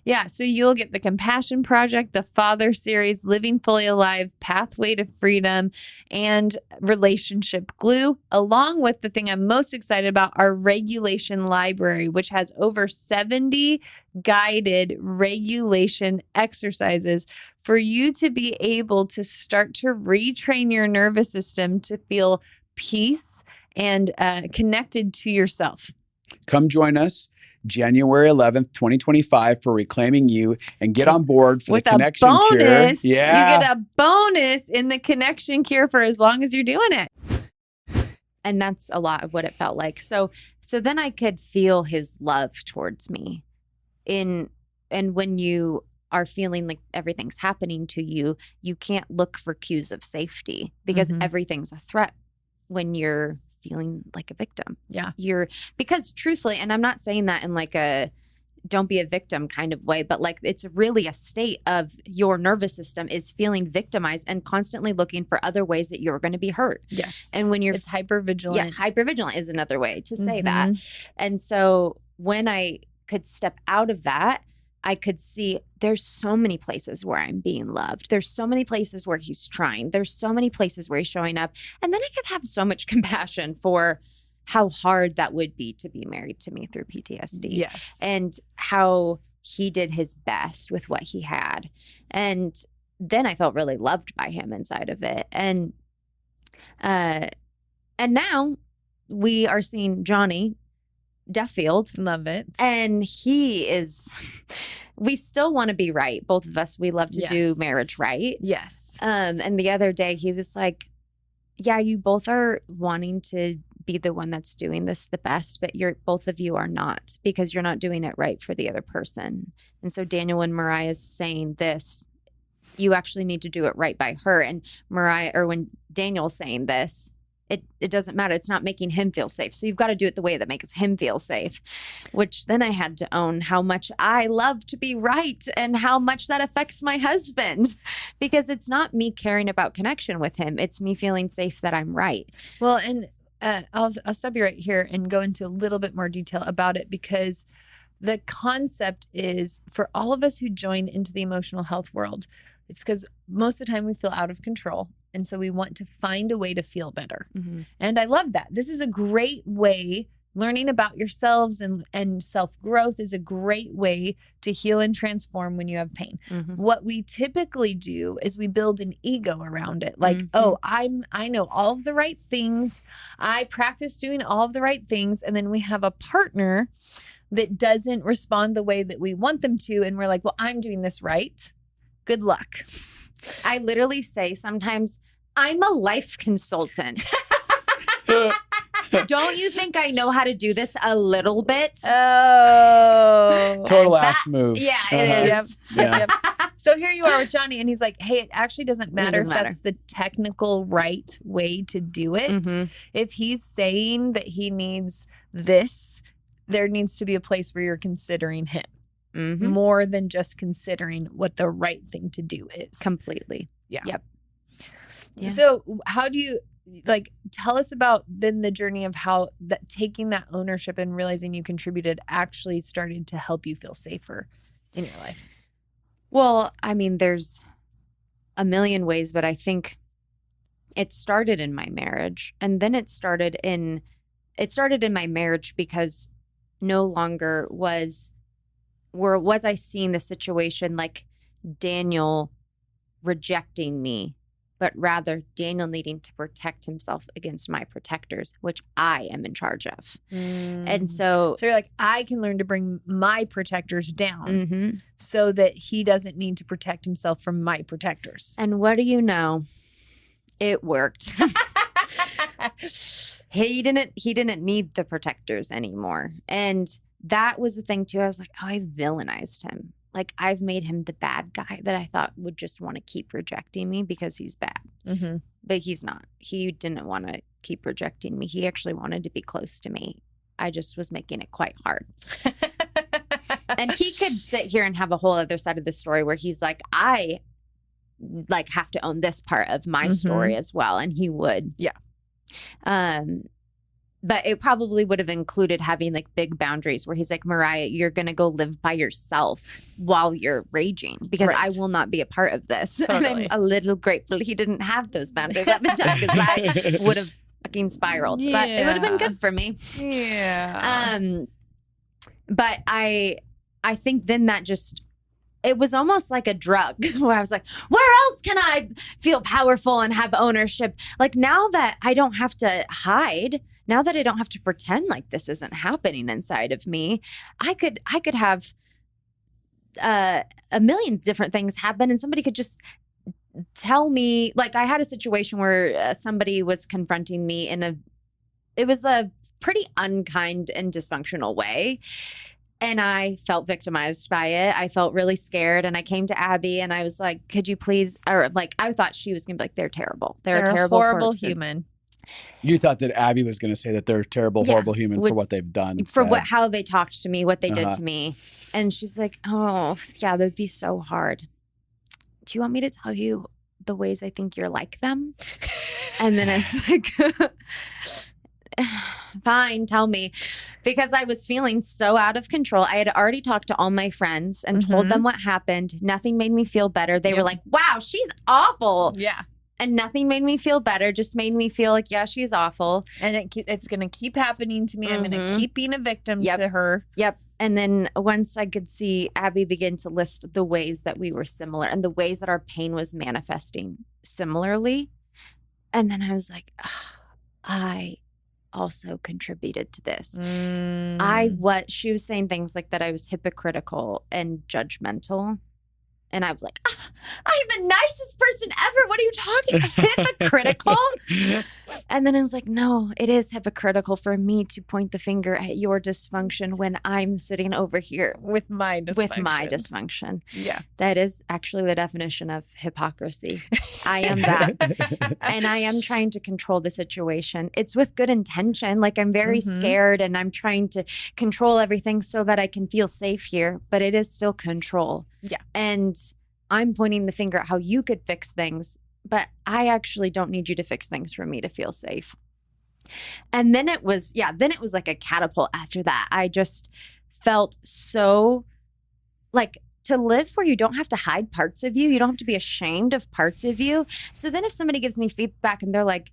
Yeah, so you'll get the Compassion Project, the Father Series, Living Fully Alive, Pathway to Freedom, and Relationship Glue, along with the thing I'm most excited about, our Regulation Library, which has over 70 guided regulation exercises for you to be able to start to retrain your nervous system to feel peace and connected to yourself. Come join us January 11th, 2025 for Reclaiming You and get on board for with the Connection bonus, Cure. Yeah. You get a bonus in the Connection Cure for as long as you're doing it. And that's a lot of what it felt like. So then I could feel his love towards me. And when you are feeling like everything's happening to you, you can't look for cues of safety because everything's a threat when you're feeling like a victim. Yeah. Because truthfully, and I'm not saying that in like a don't be a victim kind of way, but like it's really a state of your nervous system is feeling victimized and constantly looking for other ways that you're going to be hurt. Yes. And when it's hypervigilant. Yeah, hypervigilant is another way to say that. And so when I could step out of that, I could see there's so many places where I'm being loved. There's so many places where he's trying. There's so many places where he's showing up. And then I could have so much compassion for how hard that would be to be married to me through PTSD. Yes. And how he did his best with what he had. And then I felt really loved by him inside of it. And now we are seeing Johnny Duffield. Love it. And he is, we still want to be right. Both of us, we love to do marriage right. Yes. And the other day he was like, yeah, you both are wanting to be the one that's doing this the best, but both of you are not because you're not doing it right for the other person. And so Daniel, when Mariah's saying this, you actually need to do it right by her. And Mariah, or when Daniel's saying this, it doesn't matter. It's not making him feel safe. So you've got to do it the way that makes him feel safe, which then I had to own how much I love to be right and how much that affects my husband, because it's not me caring about connection with him. It's me feeling safe that I'm right. Well, and I'll stop you right here and go into a little bit more detail about it, because the concept is for all of us who join into the emotional health world, it's because most of the time we feel out of control. And so we want to find a way to feel better. And I love that. This is a great way. Learning about yourselves and self-growth is a great way to heal and transform when you have pain. What we typically do is we build an ego around it. Like, oh, I know all of the right things. I practice doing all of the right things. And then we have a partner that doesn't respond the way that we want them to. And we're like, well, I'm doing this right. Good luck. I literally say sometimes, I'm a life consultant. Don't you think I know how to do this a little bit? Oh. Total ass move. Yeah, it is. Yeah. So here you are with Johnny, and he's like, hey, it actually doesn't matter if matter. that's the technical right way to do it. Mm-hmm. If he's saying that he needs this, there needs to be a place where you're considering him Mm-hmm. more than just considering what the right thing to do is. Completely. Yeah. Yep. Yeah. So how do you, like, tell us about then the journey of how that taking that ownership and realizing you contributed actually started to help you feel safer in your life? Well, I mean, there's a million ways, but I think it started in my marriage, and then it started in my marriage because no longer was I seeing the situation like Daniel rejecting me, but rather Daniel needing to protect himself against my protectors, which I am in charge of. And so you're like, I can learn to bring my protectors down mhm. so that he doesn't need to protect himself from my protectors. And what do you know? It worked. He didn't need the protectors anymore. And that was the thing too. I was like, oh, I villainized him. Like, I've made him the bad guy that I thought would just want to keep rejecting me because he's bad. Mm-hmm. But he's not. He didn't want to keep rejecting me. He actually wanted to be close to me. I just was making it quite hard. And he could sit here and have a whole other side of the story where he's like, I like have to own this part of my story as well. And he would. Yeah. But it probably would have included having like big boundaries where he's like, Mariah, you're going to go live by yourself while you're raging because I will not be a part of this. Totally. And I'm a little grateful he didn't have those boundaries at the time because I would have fucking spiraled. But it would have been good for me. Yeah. But I think then that just, it was almost like a drug where I was like, where else can I feel powerful and have ownership? Like now that I don't have to hide, now that I don't have to pretend like this isn't happening inside of me, I could have a million different things happen and somebody could just tell me, like I had a situation where somebody was confronting me it was a pretty unkind and dysfunctional way. And I felt victimized by it. I felt really scared. And I came to Abby and I was like, could you please, or like, I thought she was going to be like, they're terrible. They're a terrible, horrible person. human. You thought that Abby was going to say that they're a terrible, horrible human for what they've done. For how they talked to me, what they did to me. And she's like, oh, yeah, that'd be so hard. Do you want me to tell you the ways I think you're like them? And then it's like, fine, tell me. Because I was feeling so out of control. I had already talked to all my friends and told them what happened. Nothing made me feel better. They were like, wow, she's awful. Yeah. And nothing made me feel better, just made me feel like, yeah, she's awful. And it's going to keep happening to me. I'm going to keep being a victim to her. Yep. And then once I could see Abby begin to list the ways that we were similar and the ways that our pain was manifesting similarly. And then I was like, I also contributed to this. She was saying things like that I was hypocritical and judgmental. And I was like, I'm the nicest person ever. What are you talking? Hypocritical? And then I was like, no, it is hypocritical for me to point the finger at your dysfunction when I'm sitting over here with my dysfunction. Yeah. That is actually the definition of hypocrisy. I am that. And I am trying to control the situation. It's with good intention. Like I'm very scared and I'm trying to control everything so that I can feel safe here, but it is still control. Yeah. And I'm pointing the finger at how you could fix things, but I actually don't need you to fix things for me to feel safe. And then it was like a catapult after that. I just felt so like to live where you don't have to hide parts of you. You don't have to be ashamed of parts of you. So then if somebody gives me feedback and they're like,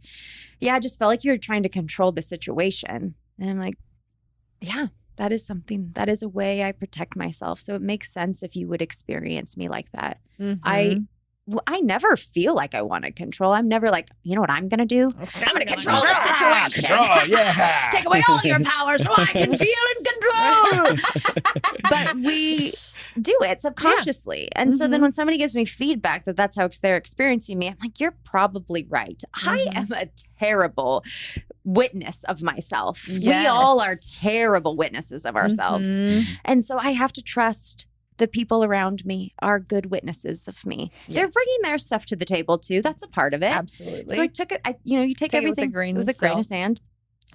yeah, I just felt like you're trying to control the situation. And I'm like, yeah. That is a way I protect myself. So it makes sense if you would experience me like that. I never feel like I want to control. I'm never like, you know what I'm going to do? I'm going to control the situation. Control, yeah. Take away all your power so I can feel in control. But we do it subconsciously. And so then when somebody gives me feedback that that's how they're experiencing me, I'm like, you're probably right. I am a terrible witness of myself. Yes. We all are terrible witnesses of ourselves. And so I have to trust the people around me are good witnesses of me. They're Yes. bringing their stuff to the table too. That's a part of it. Absolutely. So I took it. You take Take it with a everything grain with a of grain of sand.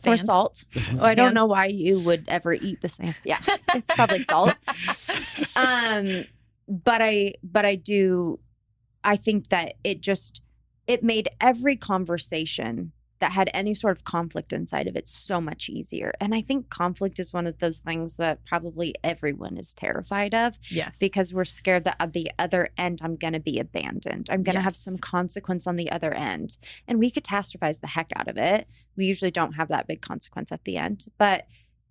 Or salt. Oh, I don't Sand. know why you would ever eat the sand. Yeah, it's probably salt. But I think that it made every conversation that had any sort of conflict inside of it so much easier. And I think conflict is one of those things that probably everyone is terrified of. Yes. Because we're scared that at the other end, I'm going to be abandoned. I'm going to have Yes. some consequence on the other end. And we catastrophize the heck out of it. We usually don't have that big consequence at the end. But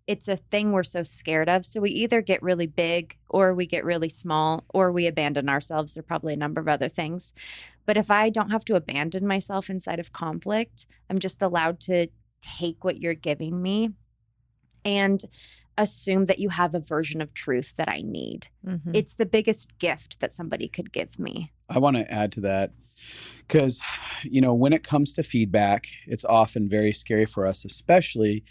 it's a thing we're so scared of. So we either get really big or we get really small or we abandon ourselves. There are probably a number of other things. But if I don't have to abandon myself inside of conflict, I'm just allowed to take what you're giving me and assume that you have a version of truth that I need. Mhm. It's the biggest gift that somebody could give me. I want to add to that because, when it comes to feedback, it's often very scary for us, especially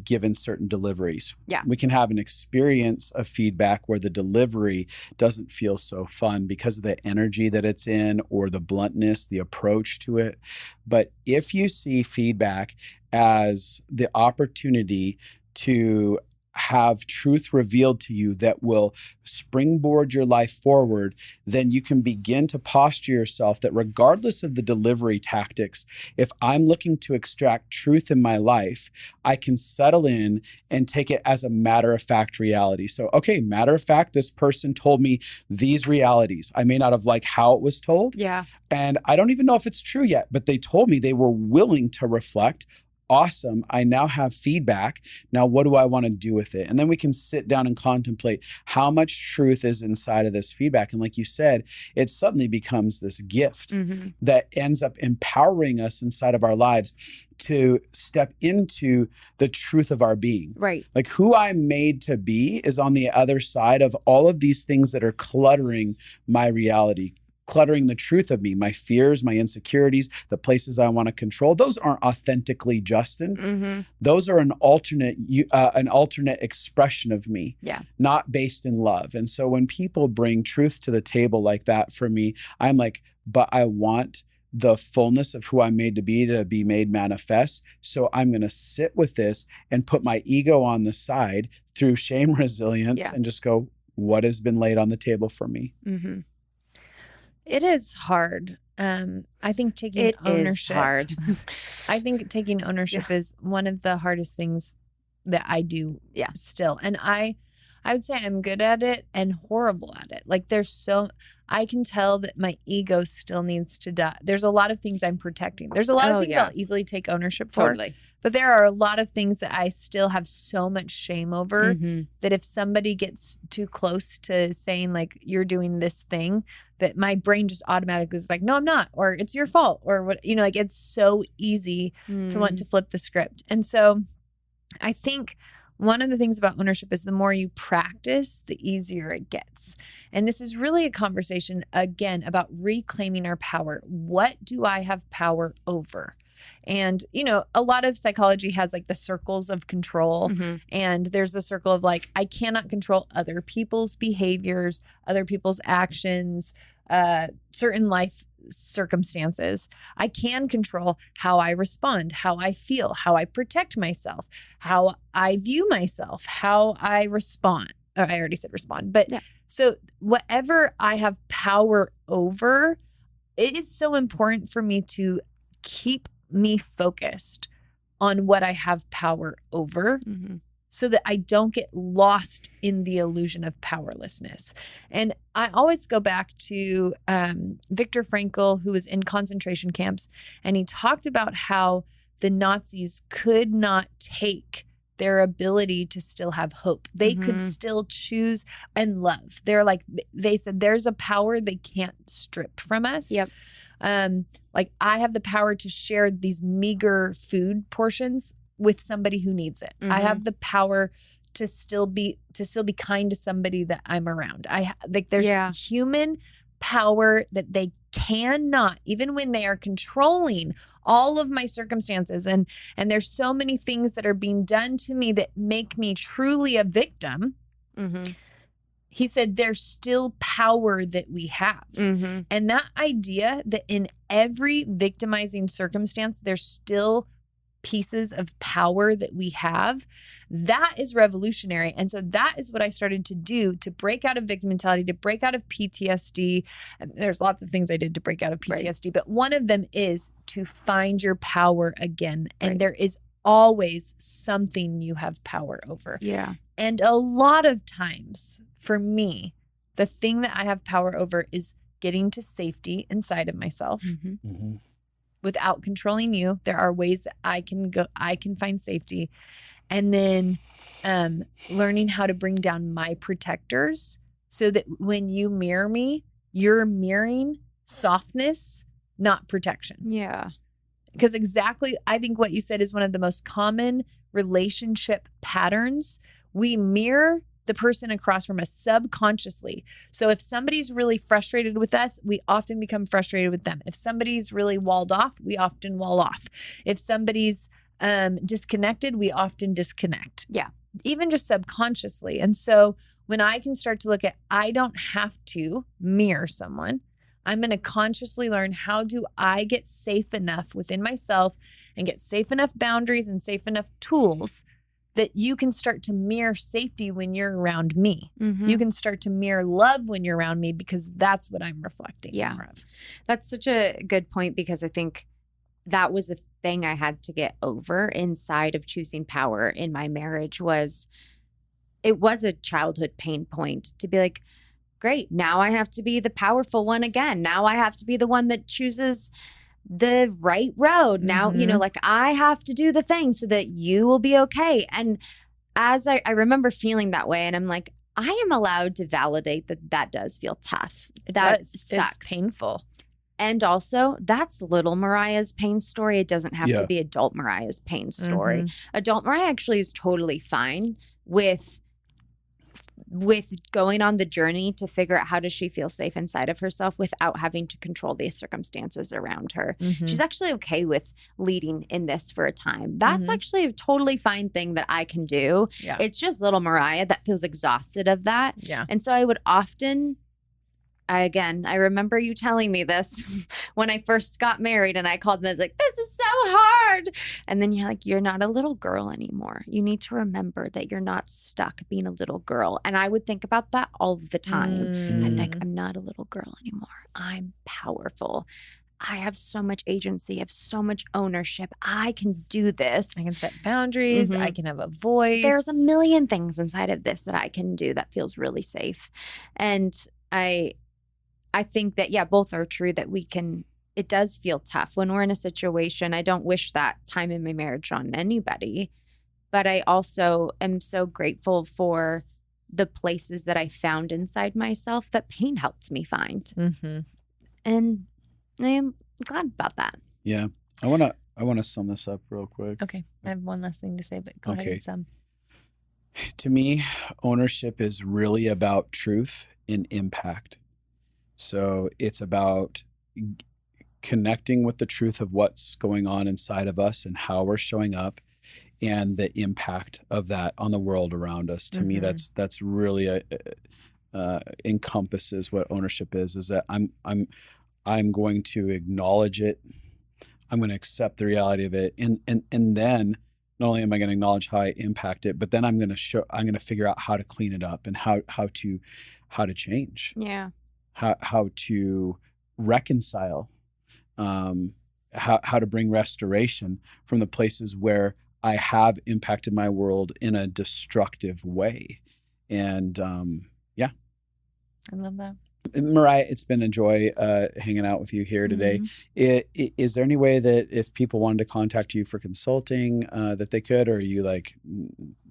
given certain deliveries. Yeah. We can have an experience of feedback where the delivery doesn't feel so fun because of the energy that it's in or the bluntness, the approach to it. But if you see feedback as the opportunity to have truth revealed to you that will springboard your life forward, then you can begin to posture yourself that regardless of the delivery tactics, if I'm looking to extract truth in my life, I can settle in and take it as a matter of fact reality. So, okay, matter of fact, this person told me these realities. I may not have liked how it was told. Yeah. And I don't even know if it's true yet, but they told me they were willing to reflect. Awesome. I now have feedback. Now, what do I want to do with it? And then we can sit down and contemplate how much truth is inside of this feedback. And like you said, it suddenly becomes this gift that ends up empowering us inside of our lives to step into the truth of our being. Right. Like who I'm made to be is on the other side of all of these things that are cluttering my reality, cluttering the truth of me, my fears, my insecurities, the places I want to control. Those aren't authentically Justin. Those are an alternate expression of me, not based in love. And so when people bring truth to the table like that for me, I'm like, but I want the fullness of who I'm made to be made manifest. So I'm going to sit with this and put my ego on the side through shame resilience and just go, what has been laid on the table for me? It is hard. I think taking ownership. Is hard. I think taking ownership is one of the hardest things that I do still. And I would say I'm good at it and horrible at it. Like I can tell that my ego still needs to die. There's a lot of things I'm protecting. There's a lot of things I'll easily take ownership for. Totally. But there are a lot of things that I still have so much shame over that if somebody gets too close to saying like, you're doing this thing, that my brain just automatically is like, no, I'm not, or it's your fault, or what, like it's so easy to want to flip the script. And so I think one of the things about ownership is the more you practice, the easier it gets. And this is really a conversation, again, about reclaiming our power. What do I have power over? And, a lot of psychology has like the circles of control. And there's the circle of like, I cannot control other people's behaviors, other people's actions, certain life circumstances. I can control how I respond, how I feel, how I protect myself, how I view myself, how I respond. Or I already said respond. But so whatever I have power over, it is so important for me to keep me focused on what I have power over so that I don't get lost in the illusion of powerlessness. And I always go back to Viktor Frankl, who was in concentration camps, and he talked about how the Nazis could not take their ability to still have hope. They could still choose and love. They said there's a power they can't strip from us. Like I have the power to share these meager food portions with somebody who needs it. I have the power to still be kind to somebody that I'm around. There's human power that they cannot, even when they are controlling all of my circumstances. And there's so many things that are being done to me that make me truly a victim. he said there's still power that we have. Mm-hmm. And that idea that in every victimizing circumstance, there's still pieces of power that we have, that is revolutionary. And so that is what I started to do to break out of victim mentality, to break out of PTSD. And there's lots of things I did to break out of PTSD, but one of them is to find your power again. And there is always something you have power over. Yeah. And a lot of times for me, the thing that I have power over is getting to safety inside of myself. Mm-hmm. Without controlling you. There are ways that I can find safety. And then learning how to bring down my protectors so that when you mirror me, you're mirroring softness, not protection. Yeah. Because exactly, I think what you said is one of the most common relationship patterns. We mirror the person across from us subconsciously. So if somebody's really frustrated with us, we often become frustrated with them. If somebody's really walled off, we often wall off. If somebody's disconnected, we often disconnect. Yeah. Even just subconsciously. And so when I can start to look at, I don't have to mirror someone. I'm going to consciously learn, how do I get safe enough within myself and get safe enough boundaries and safe enough tools that you can start to mirror safety when you're around me. Mm-hmm. You can start to mirror love when you're around me, because that's what I'm reflecting more of. That's such a good point, because I think that was the thing I had to get over inside of choosing power in my marriage. It was a childhood pain point to be like, great, now I have to be the powerful one again. Now I have to be the one that chooses the right road. Now, like, I have to do the thing so that you will be okay. And as I remember feeling that way, and I'm like, I am allowed to validate that does feel tough. That sucks. It's painful. And also, that's little Mariah's pain story. It doesn't have to be adult Mariah's pain story. Adult Mariah actually is totally fine with going on the journey to figure out how does she feel safe inside of herself without having to control the circumstances around her. She's actually okay with leading in this for a time. That's actually a totally fine thing that I can do. Yeah. It's just little Mariah that feels exhausted of that. Yeah. And so I would often, I remember you telling me this when I first got married, and I called them. I was like, this is so hard. And then you're like, you're not a little girl anymore. You need to remember that you're not stuck being a little girl. And I would think about that all the time. I'm like, I'm not a little girl anymore. I'm powerful. I have so much agency. I have so much ownership. I can do this. I can set boundaries. I can have a voice. There's a million things inside of this that I can do that feels really safe. And I think that, both are true, that it does feel tough when we're in a situation. I don't wish that time in my marriage on anybody, but I also am so grateful for the places that I found inside myself that pain helped me find. And I am glad about that. Yeah. I want to sum this up real quick. Okay. I have one last thing to say, but go ahead and sum. To me, ownership is really about truth and impact. So it's about connecting with the truth of what's going on inside of us and how we're showing up, and the impact of that on the world around us. To me, that's really encompasses what ownership is that I'm going to acknowledge it. I'm going to accept the reality of it, and then not only am I going to acknowledge how I impact it, but then I'm going to figure out how to clean it up and how to change. Yeah. How to reconcile, how to bring restoration from the places where I have impacted my world in a destructive way. And I love that. Mariah, it's been a joy hanging out with you here today. Is there any way that if people wanted to contact you for consulting that they could, or are you like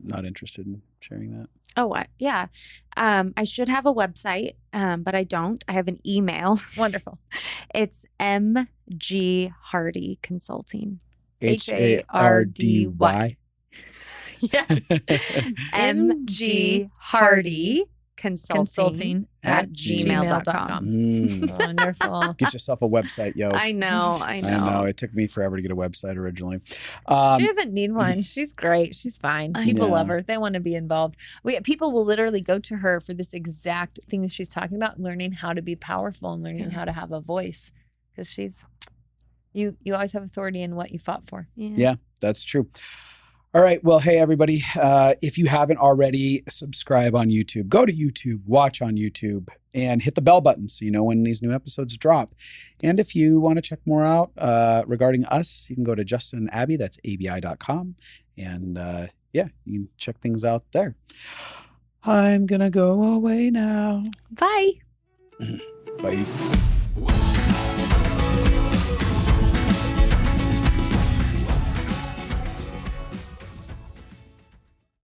not interested in sharing that? Oh, yeah. I should have a website, but I don't. I have an email. Wonderful. It's MG Hardy Consulting. HARDY. Yes. MG Hardy consulting at gmail.com. Wonderful. Get yourself a website, yo. I know. It took me forever to get a website originally. She doesn't need one. She's great. She's fine. People love her. They want to be involved. People will literally go to her for this exact thing that she's talking about, learning how to be powerful and learning how to have a voice. Because you always have authority in what you fought for. Yeah, that's true. All right. Well, hey, everybody, if you haven't already, subscribe on YouTube. Go to YouTube, watch on YouTube, and hit the bell button so you know when these new episodes drop. And if you want to check more out regarding us, you can go to Justin and Abby. That's abi.com. And you can check things out there. I'm going to go away now. Bye. Bye.